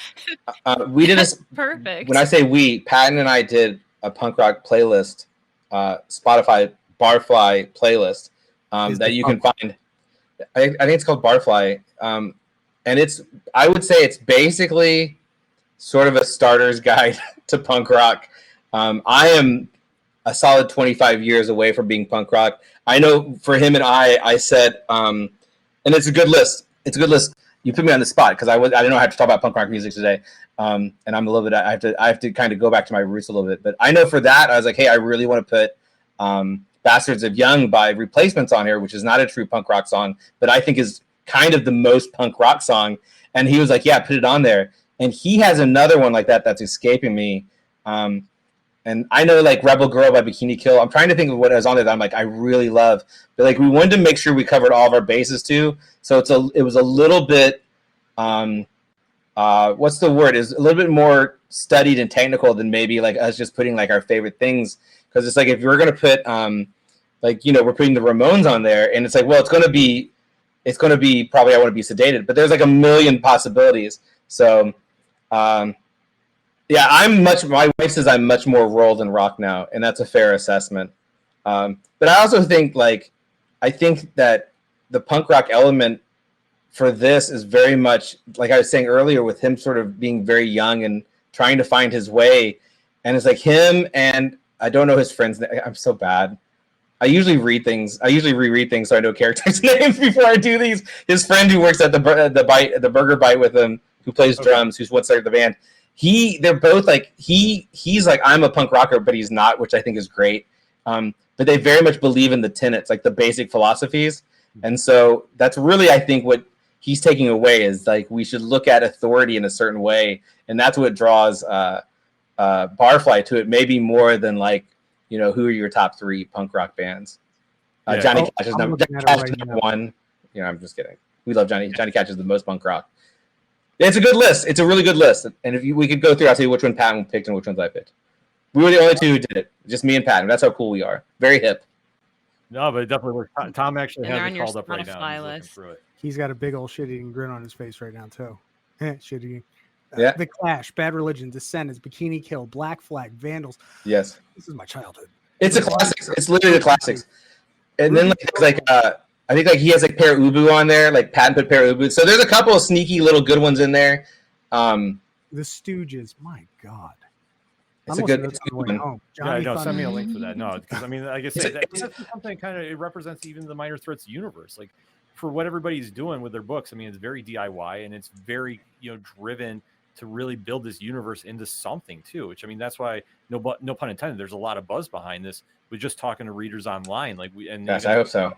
We did perfect. When I say we, Patton and I did a punk rock playlist, Spotify Barfly playlist that you can find. I think it's called Barfly, and I would say it's basically sort of a starter's guide to punk rock. I am a solid 25 years away from being punk rock. I know for him and I said, and it's a good list. It's a good list. You put me on the spot because I didn't know how to talk about punk rock music today, and I'm a little bit. I have to kind of go back to my roots a little bit. But I know for that, I was like, hey, I really want to put Bastards of Young by Replacements on here, which is not a true punk rock song, but I think is kind of the most punk rock song. And he was like, yeah, put it on there. And he has another one like that that's escaping me. And I know like Rebel Girl by Bikini Kill. I'm trying to think of what was on there that I'm like, I really love. But like we wanted to make sure we covered all of our bases too. So it was a little bit, what's the word? Is a little bit more studied and technical than maybe like us just putting like our favorite things. Because it's like if you're gonna put like, you know, we're putting the Ramones on there, and it's like, well, it's gonna be probably I Want to Be Sedated, but there's like a million possibilities. So yeah, my wife says I'm much more roll than rock now, and that's a fair assessment. But I also think I think that the punk rock element for this is very much like I was saying earlier, with him sort of being very young and trying to find his way. And it's like him, and I don't know his friend's name. I'm so bad. I usually reread things so I know characters' names before I do these. His friend who works at the Burger Bite with him, who plays drums, who's what started the band. They're both like he's like, I'm a punk rocker, but he's not, which I think is great. But they very much believe in the tenets, like the basic philosophies. And so that's really, I think, what he's taking away is like we should look at authority in a certain way, and that's what draws Barfly to it, maybe more than like, you know, who are your top 3 punk rock bands? Johnny Cash is number one. You know, I'm just kidding. We love Johnny. Johnny Cash is the most punk rock. It's a good list. It's a really good list. And if we could go through, I'll tell you which one Patton picked and which ones I picked. We were the only 2 who did it. Just me and Patton. That's how cool we are. Very hip. No, but it definitely works. Tom actually And has they're it on called your up right now. Spotify He's looking list. through it. He's got a big old shit-eating grin on his face right now, too. Shit-eating. Yeah. The Clash, Bad Religion, Descendants, Bikini Kill, Black Flag, Vandals. Yes. This is my childhood. It's a classics. It's literally the classics. And then I think like he has like Pair Ubu on there, like Patton put Pair Ubu. So there's a couple of sneaky little good ones in there. The Stooges, my God. It's a good one. Yeah, no, send me a link for that. No, because I mean, like I said, that's something kind of, it represents even the Minor Threats universe. Like for what everybody's doing with their books, I mean, it's very DIY and it's very, you know, driven to really build this universe into something too, which I mean, that's why no pun intended. There's a lot of buzz behind this with just talking to readers online. Like yes, I hope so.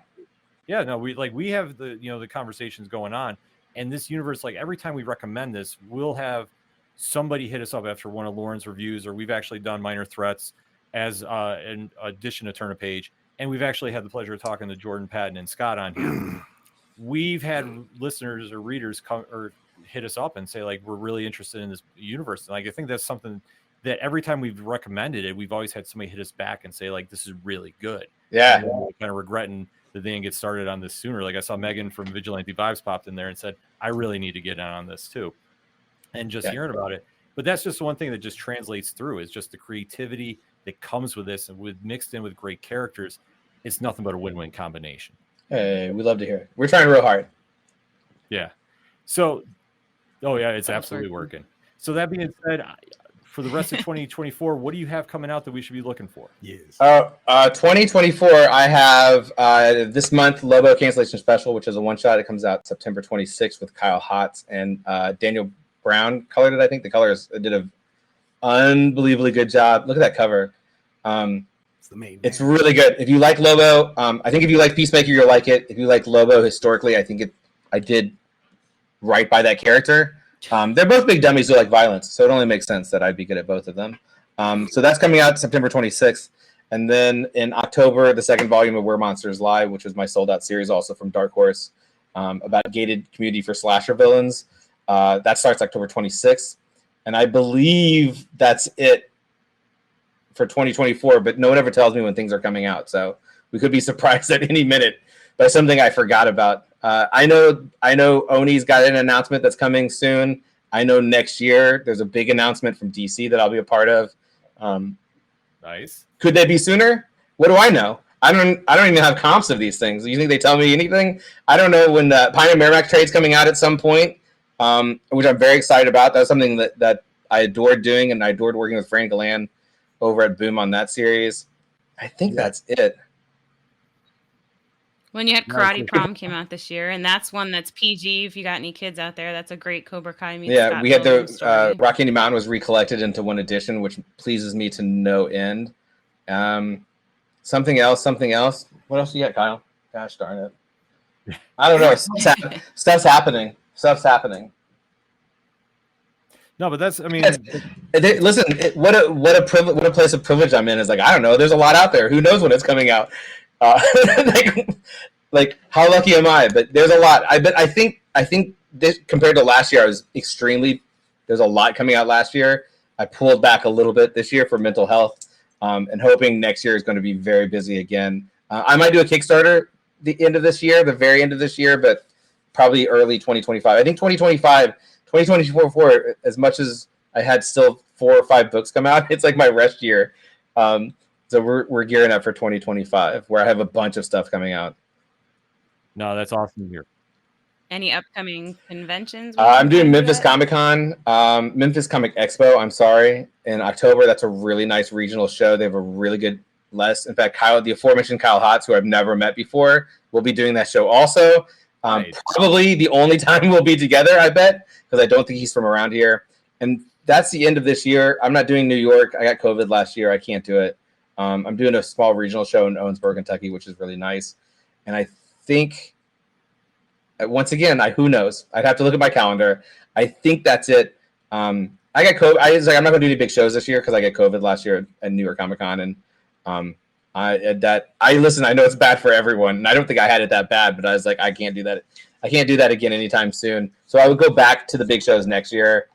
Yeah, no, we have the, you know, the conversations going on, and this universe, like every time we recommend this, we'll have somebody hit us up after one of Lauren's reviews, or we've actually done Minor Threats as an addition to Turn a Page, and we've actually had the pleasure of talking to Jordan, Patton, and Scott on here. We've had listeners or readers come or hit us up and say like, we're really interested in this universe. And like, I think that's something that every time we've recommended it, we've always had somebody hit us back and say like, this is really good. Yeah. And we're kind of regretting that they didn't get started on this sooner. Like I saw Megan from Vigilante Vibes popped in there and said, I really need to get in on this too. And just hearing about it. But that's just one thing that just translates through is just the creativity that comes with this, and with mixed in with great characters. It's nothing but a win-win combination. Hey, we love to hear it. We're trying real hard. Yeah. So, it's absolutely working. So that being said, for the rest of 2024, what do you have coming out that we should be looking for? Yes. 2024, I have this month Lobo Cancellation Special, which is a one-shot. It comes out September 26th with Kyle Hotz and Daniel Brown colored it. I think the colors did an unbelievably good job. Look at that cover. It's the main. It's really good. If you like Lobo, I think if you like Peacemaker, you'll like it. If you like Lobo historically, I think I did right by that character. They're both big dummies who like violence, so it only makes sense that I'd be good at both of them. So that's coming out September 26th. And then in October, the second volume of Where Monsters Lie, which was my sold-out series also from Dark Horse, about a gated community for slasher villains. That starts October 26th. And I believe that's it for 2024, but no one ever tells me when things are coming out. So we could be surprised at any minute by something I forgot about. I know Oni's got an announcement that's coming soon. I know next year there's a big announcement from DC that I'll be a part of. Nice. Could they be sooner? What do I know? I don't even have comps of these things. You think they tell me anything? I don't know when the Pioneer Merrimack trade's coming out at some point, which I'm very excited about. That's something that I adored doing, and I adored working with Fran Galan over at Boom on that series. I think that's it. When you had Karate Prom came out this year, and that's one that's PG. If you got any kids out there, that's a great Cobra Kai meets Scott we had Pilgrim the story. Rock Candy Mountain was recollected into one edition, which pleases me to no end. Something else. What else you got, Kyle? Gosh darn it. I don't know. Stuff's happening. No, but that's, I mean, listen, what a privilege, what a place of privilege I'm in is like, I don't know, there's a lot out there. Who knows when it's coming out? Like how lucky am I? But there's a lot. I think this compared to last year, there's a lot coming out last year. I pulled back a little bit this year for mental health, and hoping next year is going to be very busy again. I might do a Kickstarter the very end of this year, but probably early 2025. I think 2024, as much as I had still 4 or 5 books come out, it's like my rest year. So we're gearing up for 2025, where I have a bunch of stuff coming out. no, that's awesome to hear. Any upcoming conventions? I'm doing Memphis Comic-Con, Memphis Comic Expo, I'm sorry, in October. That's a really nice regional show. They have a really good list. In fact, the aforementioned Kyle Hotz, who I've never met before, will be doing that show also. Right. Probably the only time we'll be together, I bet, because I don't think he's from around here. And that's the end of this year. I'm not doing New York. I got COVID last year. I can't do it. I'm doing a small regional show in Owensboro, Kentucky, which is really nice. And I think, once again, who knows? I'd have to look at my calendar. I think that's it. I got COVID. I'm not going to do any big shows this year because I got COVID last year at New York Comic Con, and listen. I know it's bad for everyone, and I don't think I had it that bad, but I was like, I can't do that. I can't do that again anytime soon. So I would go back to the big shows next year.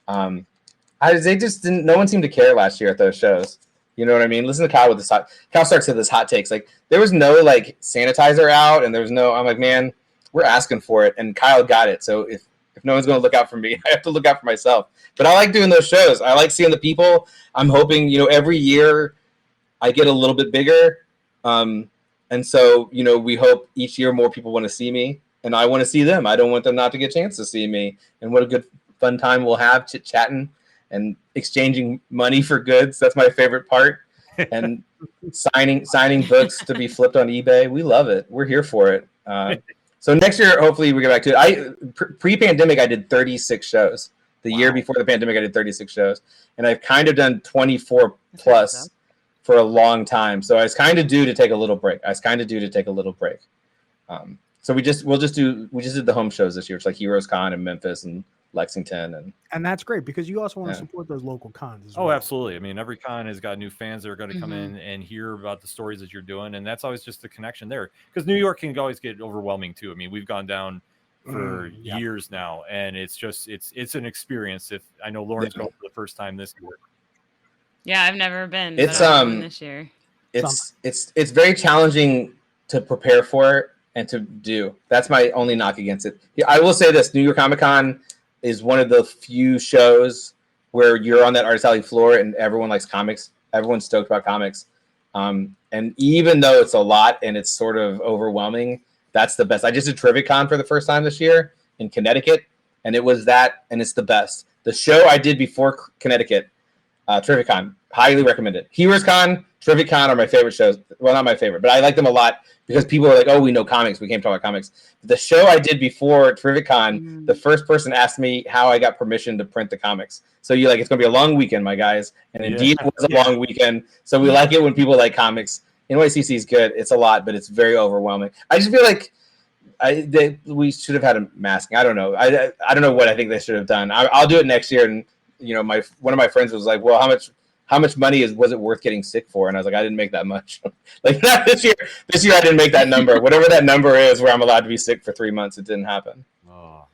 They just didn't. No one seemed to care last year at those shows. You know what I mean? Listen to Kyle with this Kyle starts with this hot takes. Like there was no like sanitizer out, and there was no. I'm like, man, we're asking for it, and Kyle got it. So if no one's going to look out for me, I have to look out for myself. But I like doing those shows. I like seeing the people. I'm hoping, every year I get a little bit bigger. And so, we hope each year more people want to see me, and I want to see them. I don't want them not to get a chance to see me. And what a good fun time we'll have chit-chatting and exchanging money for goods. That's my favorite part. And signing books to be flipped on eBay. We love it. We're here for it. So next year, hopefully we get back to it. Pre-pandemic, I did 36 shows. The year before the pandemic, I did 36 shows. And I've kind of done 24 plus for a long time. So I was kind of due to take a little break. So we just did the home shows this year. It's like Heroes Con in Memphis and Lexington. And that's great because you also want to support those local cons as well. Oh, absolutely. I mean, every con has got new fans that are going to come in and hear about the stories that you're doing. And that's always just the connection there, because New York can always get overwhelming too. I mean, we've gone down for years now, and it's an experience. If I know Lauren's going for the first time this year. Yeah, I've never been. It's this year. It's very challenging to prepare for and to do. That's my only knock against it. I will say this: New York Comic Con is one of the few shows where you're on that artist alley floor and everyone likes comics. Everyone's stoked about comics. And even though it's a lot and it's sort of overwhelming, that's the best. I just did TriviaCon for the first time this year in Connecticut, and it was that, and it's the best. The show I did before Connecticut, TriviaCon, highly recommended. Heroes Con, TriviaCon are my favorite shows. Well, not my favorite, but I like them a lot because people are like, oh, we know comics. We came to talk about comics. The show I did before TriviaCon, the first person asked me how I got permission to print the comics. So you're like, it's going to be a long weekend, my guys. And indeed, it was a long weekend. So we like it when people like comics. NYCC is good. It's a lot, but it's very overwhelming. I just feel like we should have had a masking. I don't know. I don't know what I think they should have done. I'll do it next year. And, one of my friends was like, well, how much money was it worth getting sick for? And I was like, I didn't make that much. Like not this year. This year I didn't make that number. Whatever that number is where I'm allowed to be sick for 3 months, it didn't happen. Oh.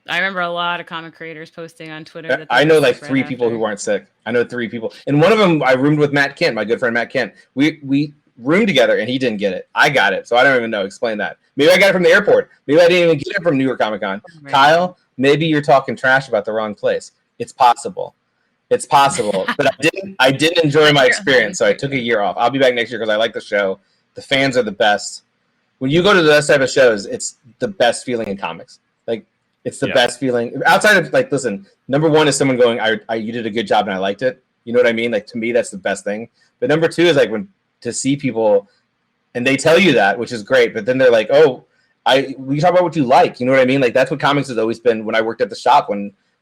I remember a lot of comic creators posting on Twitter. That I know like 3 people who weren't sick. I know 3 people. And one of them, I roomed with Matt Kent, my good friend Matt Kent. We roomed together and he didn't get it. I got it. So I don't even know. Explain that. Maybe I got it from the airport. Maybe I didn't even get it from New York Comic Con. Right. Kyle, maybe you're talking trash about the wrong place. It's possible. But I didn't enjoy my experience, so I took a year off. I'll be back next year because I like the show. The fans are the best. When you go to those type of shows, it's the best feeling in comics. Like it's the best feeling outside of like, listen, number one is someone going, you did a good job and I liked it. You know what I mean? Like to me, that's the best thing. But number two is like when to see people and they tell you that, which is great. But then they're like, oh, we talk about what you like. You know what I mean? Like that's what comics has always been. When I worked at the shop,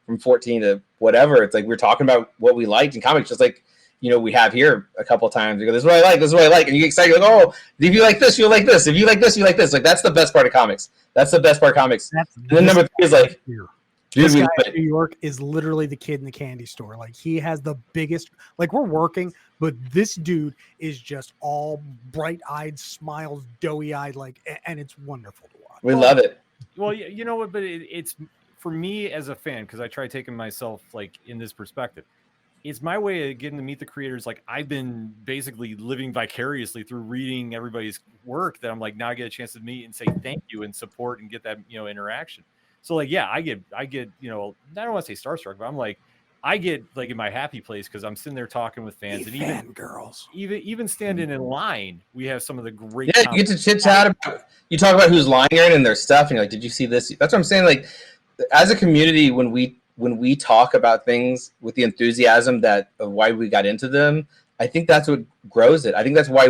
from 14 to whatever, it's like we're talking about what we liked in comics. Just like we have here a couple of times. You go, this is what I like, this is what I like. And you get excited, like, oh, if you like this, you'll like this. If you like this, you like this. Like, that's the best part of comics. That's the best part of comics. And then number 3 is like, this guy in New York is literally the kid in the candy store. Like, he has the biggest, like, we're working, but this dude is just all bright-eyed, smiles, doughy-eyed, like, and it's wonderful to watch. We love it. Well, you know what, but it's for me as a fan, because I try taking myself like in this perspective. It's my way of getting to meet the creators. Like, I've been basically living vicariously through reading everybody's work, that I'm like, now I get a chance to meet and say thank you and support and get that, interaction. So like, yeah, I get, I don't want to say starstruck, but I'm like, I get like in my happy place because I'm sitting there talking with fans and even girls, even standing in line. We have some of the great. Yeah, you get to chit chat about. You talk about who's lying in their stuff, and you're like, "Did you see this?" That's what I'm saying. Like, as a community, when we talk about things with the enthusiasm of why we got into them, I think that's what grows it. I think that's why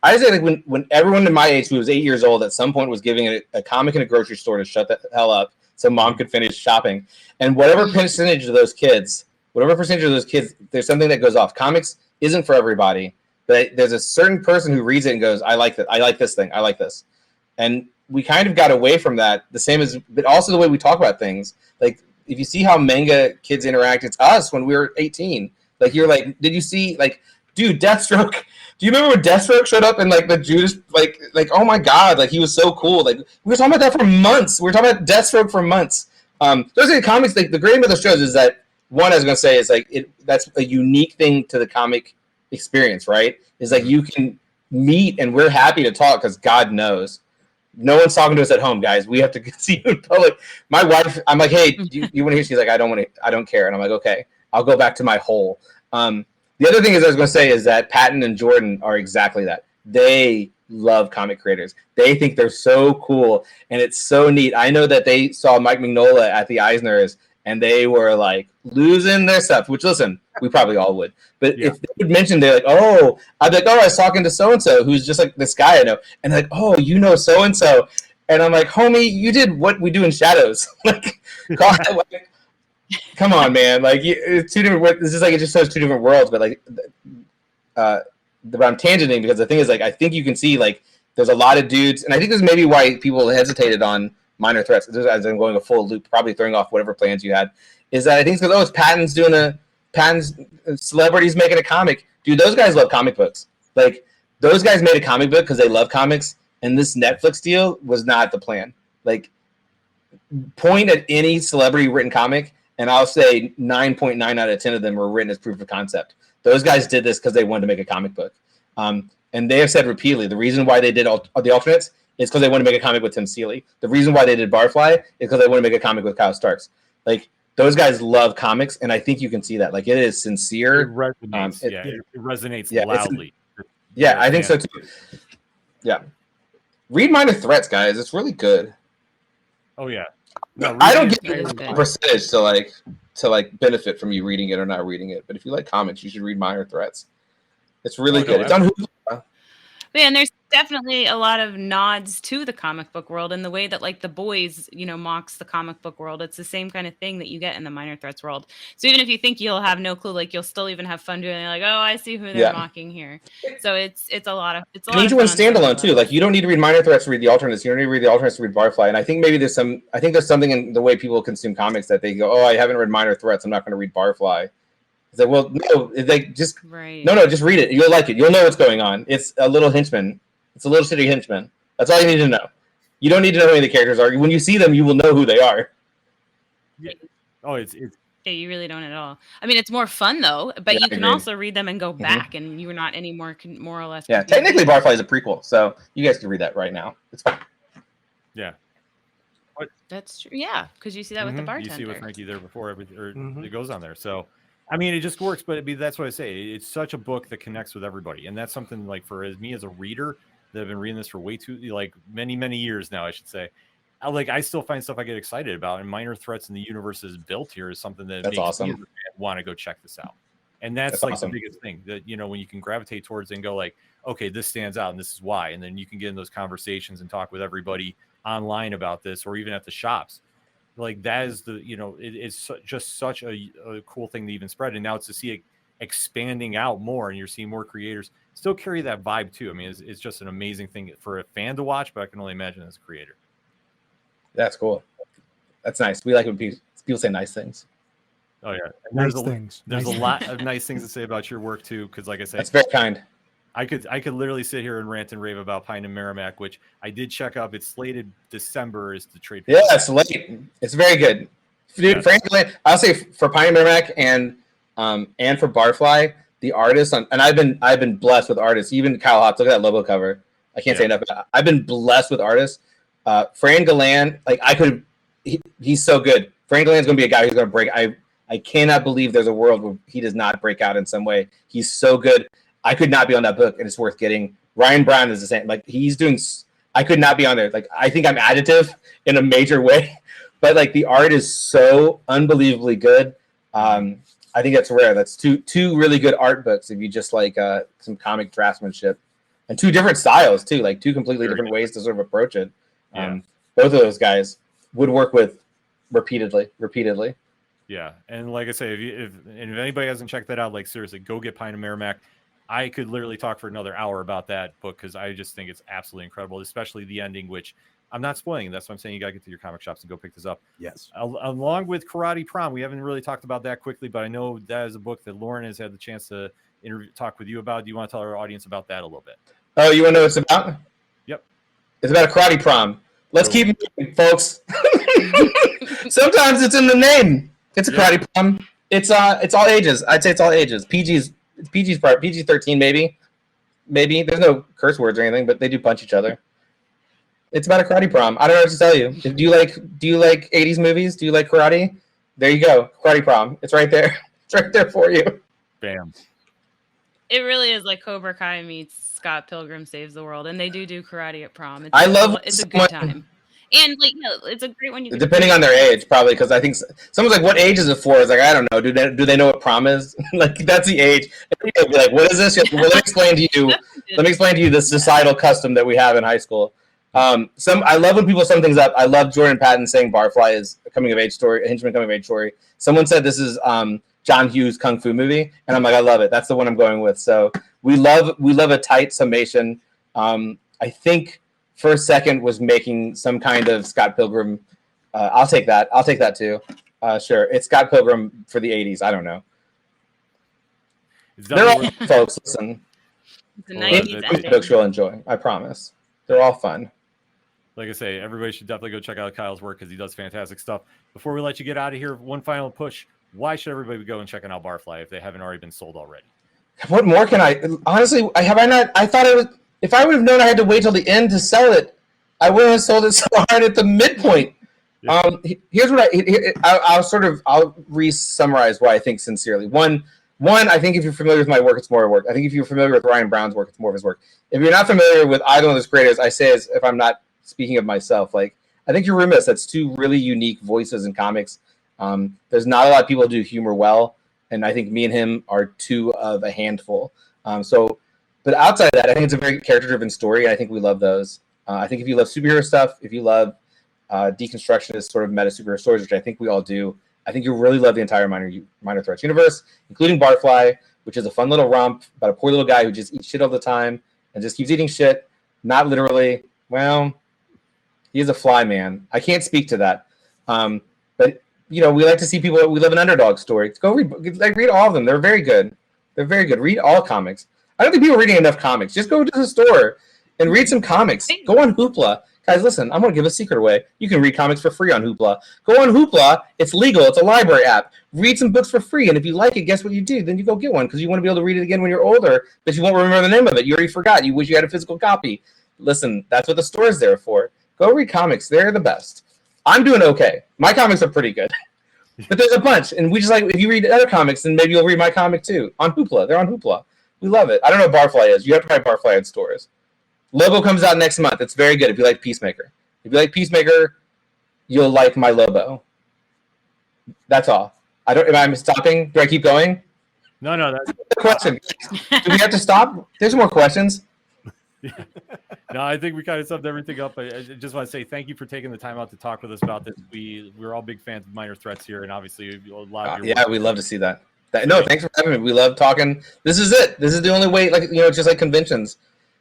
I say, like, when everyone in my age who was 8 years old at some point was giving a comic in a grocery store to shut the hell up so mom could finish shopping, and whatever percentage of those kids, there's something that goes off. Comics isn't for everybody, but there's a certain person who reads it and goes, I like that. I like this thing. I like this. And we kind of got away from that. The same as, but also the way we talk about things. Like, if you see how manga kids interact, it's us when we were 18. Like, you're like, did you see, like, dude, Deathstroke? Do you remember when Deathstroke showed up in like the Judas, like, oh my God, like, he was so cool. Like, we were talking about that for months. We were talking about Deathstroke for months. Those are the comics. Like, the great thing about the shows is that, one, I was going to say, is like, that's a unique thing to the comic experience, right? Is like, you can meet and we're happy to talk because God knows. No one's talking to us at home, guys. We have to see you in public. My wife, I'm like, hey, you want to hear? She's like, I don't care. And I'm like, okay, I'll go back to my hole. The other thing I was going to say is that Patton and Jordan are exactly that. They love comic creators. They think they're so cool, and it's so neat. I know that they saw Mike Mignola at the Eisners, and they were like losing their stuff, which, listen, we probably all would. But if they would mention, they're like, oh, I'd be like, oh, I was talking to so-and-so who's just like this guy I know. And they're like, oh, you know so-and-so. And I'm like, homie, you did What We Do in Shadows. Like, come on, man. Like, it's two different. This is like, it just shows two different worlds. But like, but I'm tangenting because the thing is, like, I think you can see, like, there's a lot of dudes, and I think this is maybe why people hesitated on Minor Threats, as I'm going a full loop, probably throwing off whatever plans you had, is that I think it's because, it's Patton's celebrities making a comic. Dude, those guys love comic books. Like, those guys made a comic book because they love comics, and this Netflix deal was not the plan. Like, point at any celebrity written comic, and I'll say 9.9 out of 10 of them were written as proof of concept. Those guys did this because they wanted to make a comic book. And they have said repeatedly, the reason why they did the alternates is because they want to make a comic with Tim Seeley. The reason why they did Barfly is because they want to make a comic with Kyle Starks. Like, those guys love comics, and I think you can see that. Like, it is sincere. It resonates. It resonates loudly. I think so too. Yeah. Read Minor Threats, guys. It's really good. Oh, yeah. No, I don't get a percentage to benefit from you reading it or not reading it. But if you like comics, you should read Minor Threats. It's really good. It's on Hulu. Yeah, and there's definitely a lot of nods to the comic book world in the way that, like, The Boys, mocks the comic book world. It's the same kind of thing that you get in the Minor Threats world. So even if you think you'll have no clue, like, you'll still even have fun doing it. Like, oh, I see who they're mocking here. So it's a lot of it's a lot. Each one's standalone too. Like, you don't need to read Minor Threats to read the alternates. You don't need to read the alternates to read Barfly. And I think maybe there's something in the way people consume comics that they go, oh, I haven't read Minor Threats, I'm not going to read Barfly. It's like, well, no, just read it. You'll like it. You'll know what's going on. It's a little henchman. It's a little shitty henchman. That's all you need to know. You don't need to know who any of the characters are. When you see them, you will know who they are. Yeah. Oh, it's yeah, you really don't at all. I mean, it's more fun though, but you can also read them and go back, and you're not any more or less. Yeah, technically, Barfly is a prequel, so you guys can read that right now. It's fine. Yeah. What? That's true. Yeah, because you see that with the bartender. You see with Frankie there before everything, it goes on there. So, I mean, it just works. But that's what I say. It's such a book that connects with everybody, and that's something like for me as a reader that have been reading this for many years now, I should say. I still find stuff I get excited about, and Minor Threats and the universe is built here is something that makes me want to go check this out. And that's awesome. The biggest thing that, when you can gravitate towards and go like, okay, this stands out and this is why. And then you can get in those conversations and talk with everybody online about this, or even at the shops. Like, that is it's just such a cool thing to even spread. And now it's to see it expanding out more, and you're seeing more creators still carry that vibe too. I mean, it's just an amazing thing for a fan to watch, but I can only imagine as a creator. That's cool. That's nice. We like when people say nice things. Oh yeah, Nice there's things. There's a lot of nice things to say about your work too, because like I say, that's very kind. I could literally sit here and rant and rave about Pine and Merrimack, which I did check up. It's slated December is the trade. Yeah, it's late. It's very good. Dude, frankly, I'll say for Pine and Merrimack and for Barfly, the artists and I've been blessed with artists. Even Kyle Hotz, look at that logo cover. I can't say enough. I've been blessed with artists. Fran Galan, like he's so good. Fran Galan's gonna be a guy who's gonna break. I cannot believe there's a world where he does not break out in some way. He's so good. I could not be on that book, and it's worth getting. Ryan Brown is the same. Like he's doing. I could not be on there. Like I think I'm additive in a major way, but like the art is so unbelievably good. I think that's rare. That's two really good art books if you just like some comic draftsmanship, and two different styles too. Like two completely different ways to sort of approach it. Both of those guys would work with repeatedly. Yeah, and like I say, if anybody hasn't checked that out, like seriously, go get Pine and Merrimack. I could literally talk for another hour about that book because I just think it's absolutely incredible, especially the ending, which I'm not spoiling. That's what I'm saying. You got to get to your comic shops and go pick this up. Yes. Along with Karate Prom, we haven't really talked about that quickly, but I know that is a book that Lauren has had the chance to talk with you about. Do you want to tell our audience about that a little bit? Oh, you want to know what it's about? Yep. It's about a Karate Prom. Let's keep it moving, folks. Sometimes it's in the name. It's a Karate Prom. It's all ages. I'd say it's all ages. PG's part. PG-13 maybe. There's no curse words or anything, but they do punch each other. It's about a Karate Prom. I don't know what to tell you. Do you like 80s movies? Do you like karate? There you go. Karate Prom. It's right there. It's right there for you. Bam. It really is like Cobra Kai meets Scott Pilgrim Saves the World, and they do karate at prom. It's a good time. And like, it's a great one. Depending on their age, probably, because I think someone's like, "What age is it for?" It's like, I don't know. Do they know what prom is? Like that's the age. They'll be like, "What is this?" Well, let me explain to you. Let me explain to you the societal custom that we have in high school. I love when people sum things up. I love Jordan Patton saying Barfly is a coming of age story, a henchman coming of age story. Someone said this is John Hughes' kung fu movie, and I'm like, I love it. That's the one I'm going with. So we love a tight summation. I think First Second was making some kind of Scott Pilgrim. I'll take that. I'll take that too. Sure, it's Scott Pilgrim for the '80s. I don't know. They're all folks. Listen, the books you'll enjoy. I promise. They're all fun. Like I say, everybody should definitely go check out Kyle's work because he does fantastic stuff. Before we let you get out of here, one final push. Why should everybody go and check out Barfly if they haven't already been sold already? What more can I? Honestly, I not. I thought it was. If I would have known I had to wait till the end to sell it, I wouldn't have sold it so hard at the midpoint. Yeah. Here's what I'll re-summarize why I think sincerely. One, I think if you're familiar with my work, it's more work. I think if you're familiar with Ryan Brown's work, it's more of his work. If you're not familiar with either one of those creators, I say as if I'm not speaking of myself. Like, I think you're remiss. That's two really unique voices in comics. There's not a lot of people who do humor well, and I think me and him are two of a handful. But outside of that, I think it's a very character-driven story. I think we love those. I think if you love superhero stuff, if you love deconstructionist sort of meta superhero stories, which I think we all do, I think you'll really love the entire Minor Threats universe, including Barfly, which is a fun little romp about a poor little guy who just eats shit all the time and just keeps eating shit. Not literally. Well, he is a fly man. I can't speak to that. But we like to see people. We love an underdog story. Go read all of them. They're very good. Read all comics. I don't think people are reading enough comics. Just go to the store and read some comics. Go on Hoopla. Guys, listen, I'm going to give a secret away. You can read comics for free on Hoopla. Go on Hoopla. It's legal. It's a library app. Read some books for free. And if you like it, guess what you do? Then you go get one because you want to be able to read it again when you're older, but you won't remember the name of it. You already forgot. You wish you had a physical copy. Listen, that's what the store is there for. Go read comics. They're the best. I'm doing okay. My comics are pretty good. But there's a bunch. And we just if you read other comics, then maybe you'll read my comic too. On Hoopla. They're on Hoopla. We love it. I don't know what Barfly is. You have to buy Barfly in stores. Lobo comes out next month. It's very good if you like Peacemaker. If you like Peacemaker, you'll like my Lobo. That's all. Am I stopping? Do I keep going? No, that's a question. Do we have to stop? There's more questions. Yeah. No, I think we kind of summed everything up. I just want to say thank you for taking the time out to talk with us about this. We're all big fans of Minor Threats here, and obviously a lot of your work. We love to see that. No, thanks for having me. We love talking. This is it. This is the only way, like, just like conventions.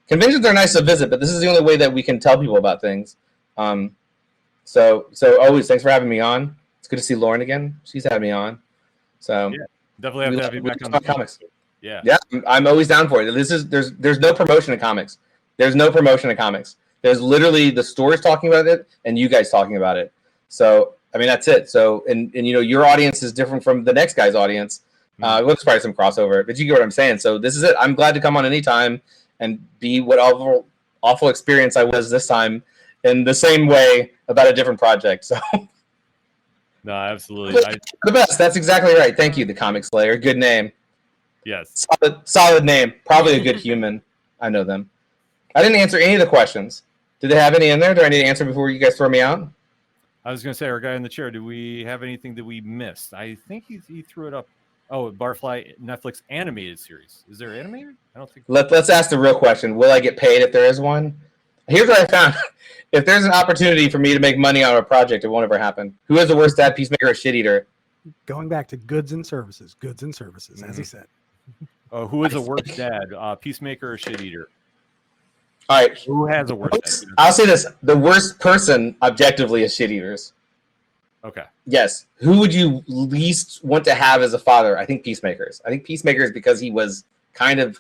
Conventions are nice to visit, but this is the only way that we can tell people about things. So always thanks for having me on. It's good to see Lauren again. She's had me on. So yeah, definitely have to have you back on the comics. Yeah, I'm always down for it. There's no promotion in comics. There's no promotion in comics. There's literally the stores talking about it and you guys talking about it. So I mean that's it. So and your audience is different from the next guy's audience. Well, there's probably some crossover, but you get what I'm saying. So this is it. I'm glad to come on anytime and be what awful experience I was this time in the same way about a different project. So no, absolutely. The best. That's exactly right. Thank you, the Comic Slayer. Good name. Yes. Solid name. Probably a good human. I know them. I didn't answer any of the questions. Did they have any in there? Do I need to answer before you guys throw me out? I was going to say, our guy in the chair, do we have anything that we missed? I think he threw it up. Oh, BARFLY Netflix animated series. Is there animated? I don't think. Let's ask the real question. Will I get paid if there is one? Here's what I found. If there's an opportunity for me to make money on a project, it won't ever happen. Who is the worst dad, Peacemaker or Shit Eater? Going back to goods and services, as he said. Who is the worst dad, Peacemaker or Shit Eater? All right. Who has a worst dad? I'll say this. The worst person, objectively, is Shit Eaters. Okay. Yes. Who would you least want to have as a father? I think Peacemakers. I think Peacemakers, because he was kind of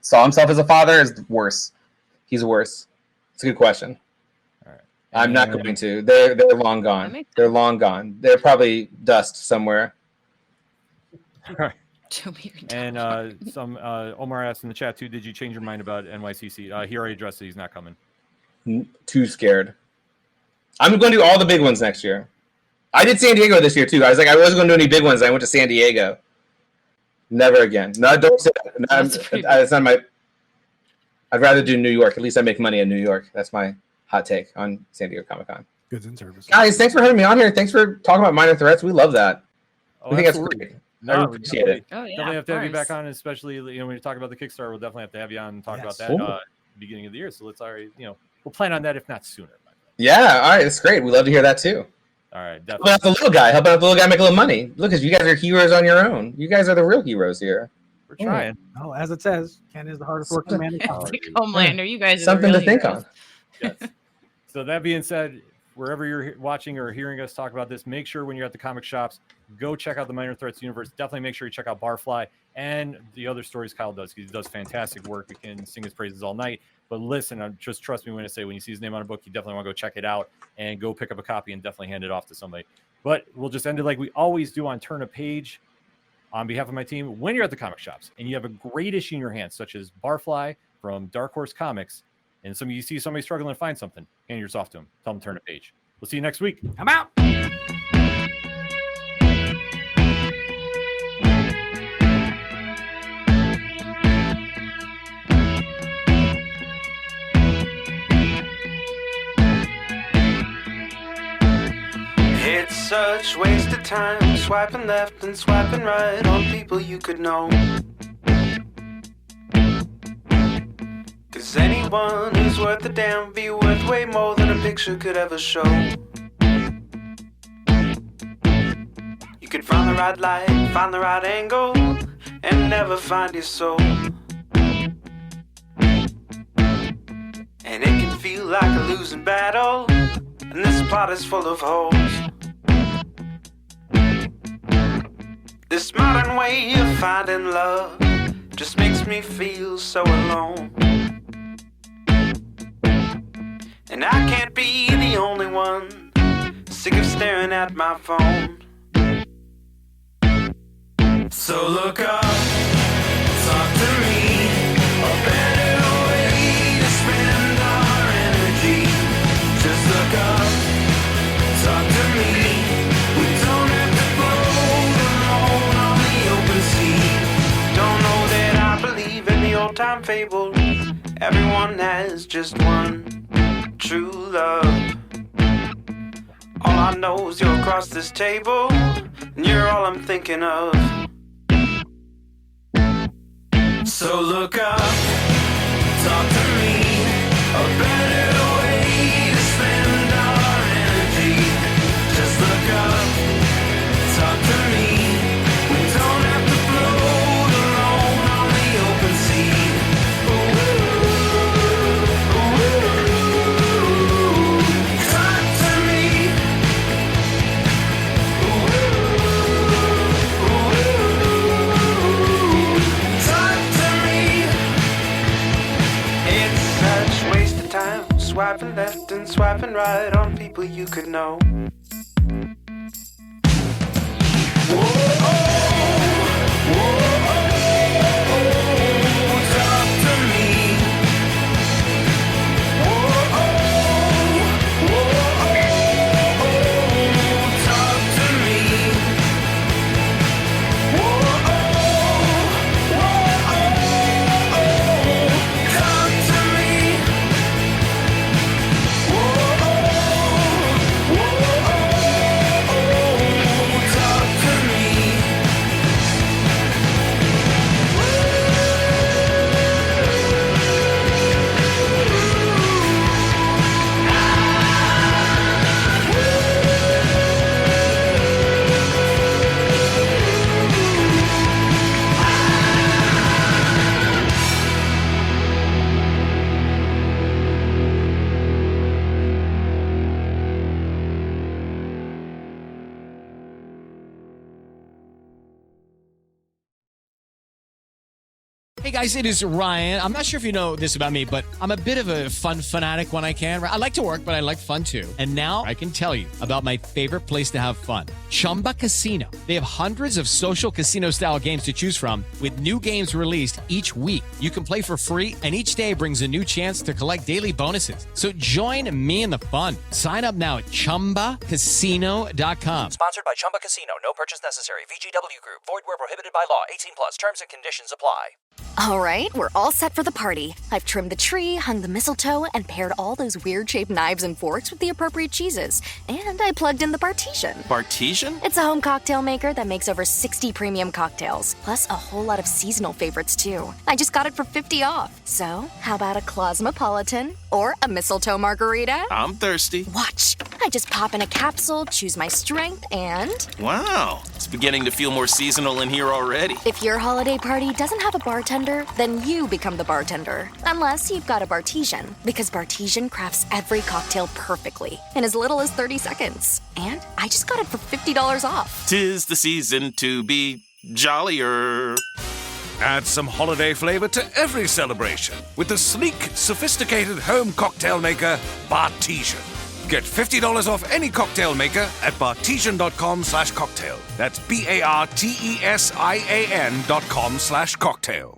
saw himself as a father, is worse. He's worse. It's a good question. All right. I'm not going to. They're long gone. They're long gone. They're probably dust somewhere. All right. And some Omar asked in the chat too, did you change your mind about NYCC? He already addressed it. He's not coming. Too scared. I'm going to do all the big ones next year. I did San Diego this year too. I was like, I wasn't going to do any big ones. I went to San Diego. Never again. No, don't say that. It's not my. I'd rather do New York. At least I make money in New York. That's my hot take on San Diego Comic-Con. Goods and services. Guys, thanks for having me on here. Thanks for talking about minor threats. We love that. Oh, I think that's great. No, I appreciate it. Oh, yeah, definitely have to have you back on, especially when you talk about the Kickstarter. We'll definitely have to have you on and talk about that beginning of the year. So let's already, we'll plan on that if not sooner. Yeah, all right, that's great. We love to hear that too. All right, definitely. Helping out the little guy. Helping out the little guy make a little money. Look, you guys are heroes on your own. You guys are the real heroes here. We're trying. Oh, as it says, Ken is the hardest working man in college. Homelander, you guys are something the to think heroes. on. Yes. So that being said, wherever you're watching or hearing us talk about this, make sure when you're at the comic shops, go check out the Minor Threats universe. Definitely make sure you check out BARFLY and the other stories Kyle does. He does fantastic work. We can sing his praises all night. But listen, just trust me when I say when you see his name on a book, you definitely want to go check it out and go pick up a copy and definitely hand it off to somebody. But we'll just end it like we always do on Turn a Page. On behalf of my team, when you're at the comic shops and you have a great issue in your hands, such as BARFLY from Dark Horse Comics, and you see somebody struggling to find something, hand yours off to them. Tell them to turn a page. We'll see you next week. I'm out. It's such waste of time swiping left and swiping right on people you could know. 'Cause anyone who's worth a damn be worth way more than a picture could ever show. You could find the right light, find the right angle, and never find your soul. And it can feel like a losing battle, and this plot is full of holes. This modern way of finding love just makes me feel so alone. And I can't be the only one sick of staring at my phone. So look up, talk to me, a better way to spend our energy. Just look up, talk to me. We don't have to float alone on the open sea. Don't know that I believe in the old time fable. Everyone has just one true love. All I know is you're across this table, and you're all I'm thinking of. So look up, talk to me, a better way to spend our energy. Just look up, talk to me. We don't have to swiping left and swiping right on people you could know. Hey guys, it is Ryan. I'm not sure if you know this about me, but I'm a bit of a fun fanatic when I can. I like to work, but I like fun too. And now I can tell you about my favorite place to have fun. Chumba Casino. They have hundreds of social casino style games to choose from with new games released each week. You can play for free and each day brings a new chance to collect daily bonuses. So join me in the fun. Sign up now at ChumbaCasino.com. Sponsored by Chumba Casino. No purchase necessary. VGW Group. Void where prohibited by law. 18 plus. Terms and conditions apply. All right, we're all set for the party. I've trimmed the tree, hung the mistletoe, and paired all those weird-shaped knives and forks with the appropriate cheeses. And I plugged in the Bartesian. Bartesian? It's a home cocktail maker that makes over 60 premium cocktails, plus a whole lot of seasonal favorites, too. I just got it for $50 off. So, how about a Cosmopolitan or a mistletoe margarita? I'm thirsty. Watch. I just pop in a capsule, choose my strength, and... Wow, it's beginning to feel more seasonal in here already. If your holiday party doesn't have a bartender, then you become the bartender. Unless you've got a Bartesian, because Bartesian crafts every cocktail perfectly in as little as 30 seconds. And I just got it for $50 off. 'Tis the season to be jollier. Add some holiday flavor to every celebration with the sleek, sophisticated home cocktail maker, Bartesian. Get $50 off any cocktail maker at bartesian.com/cocktail. That's BARTESIAN.com/cocktail.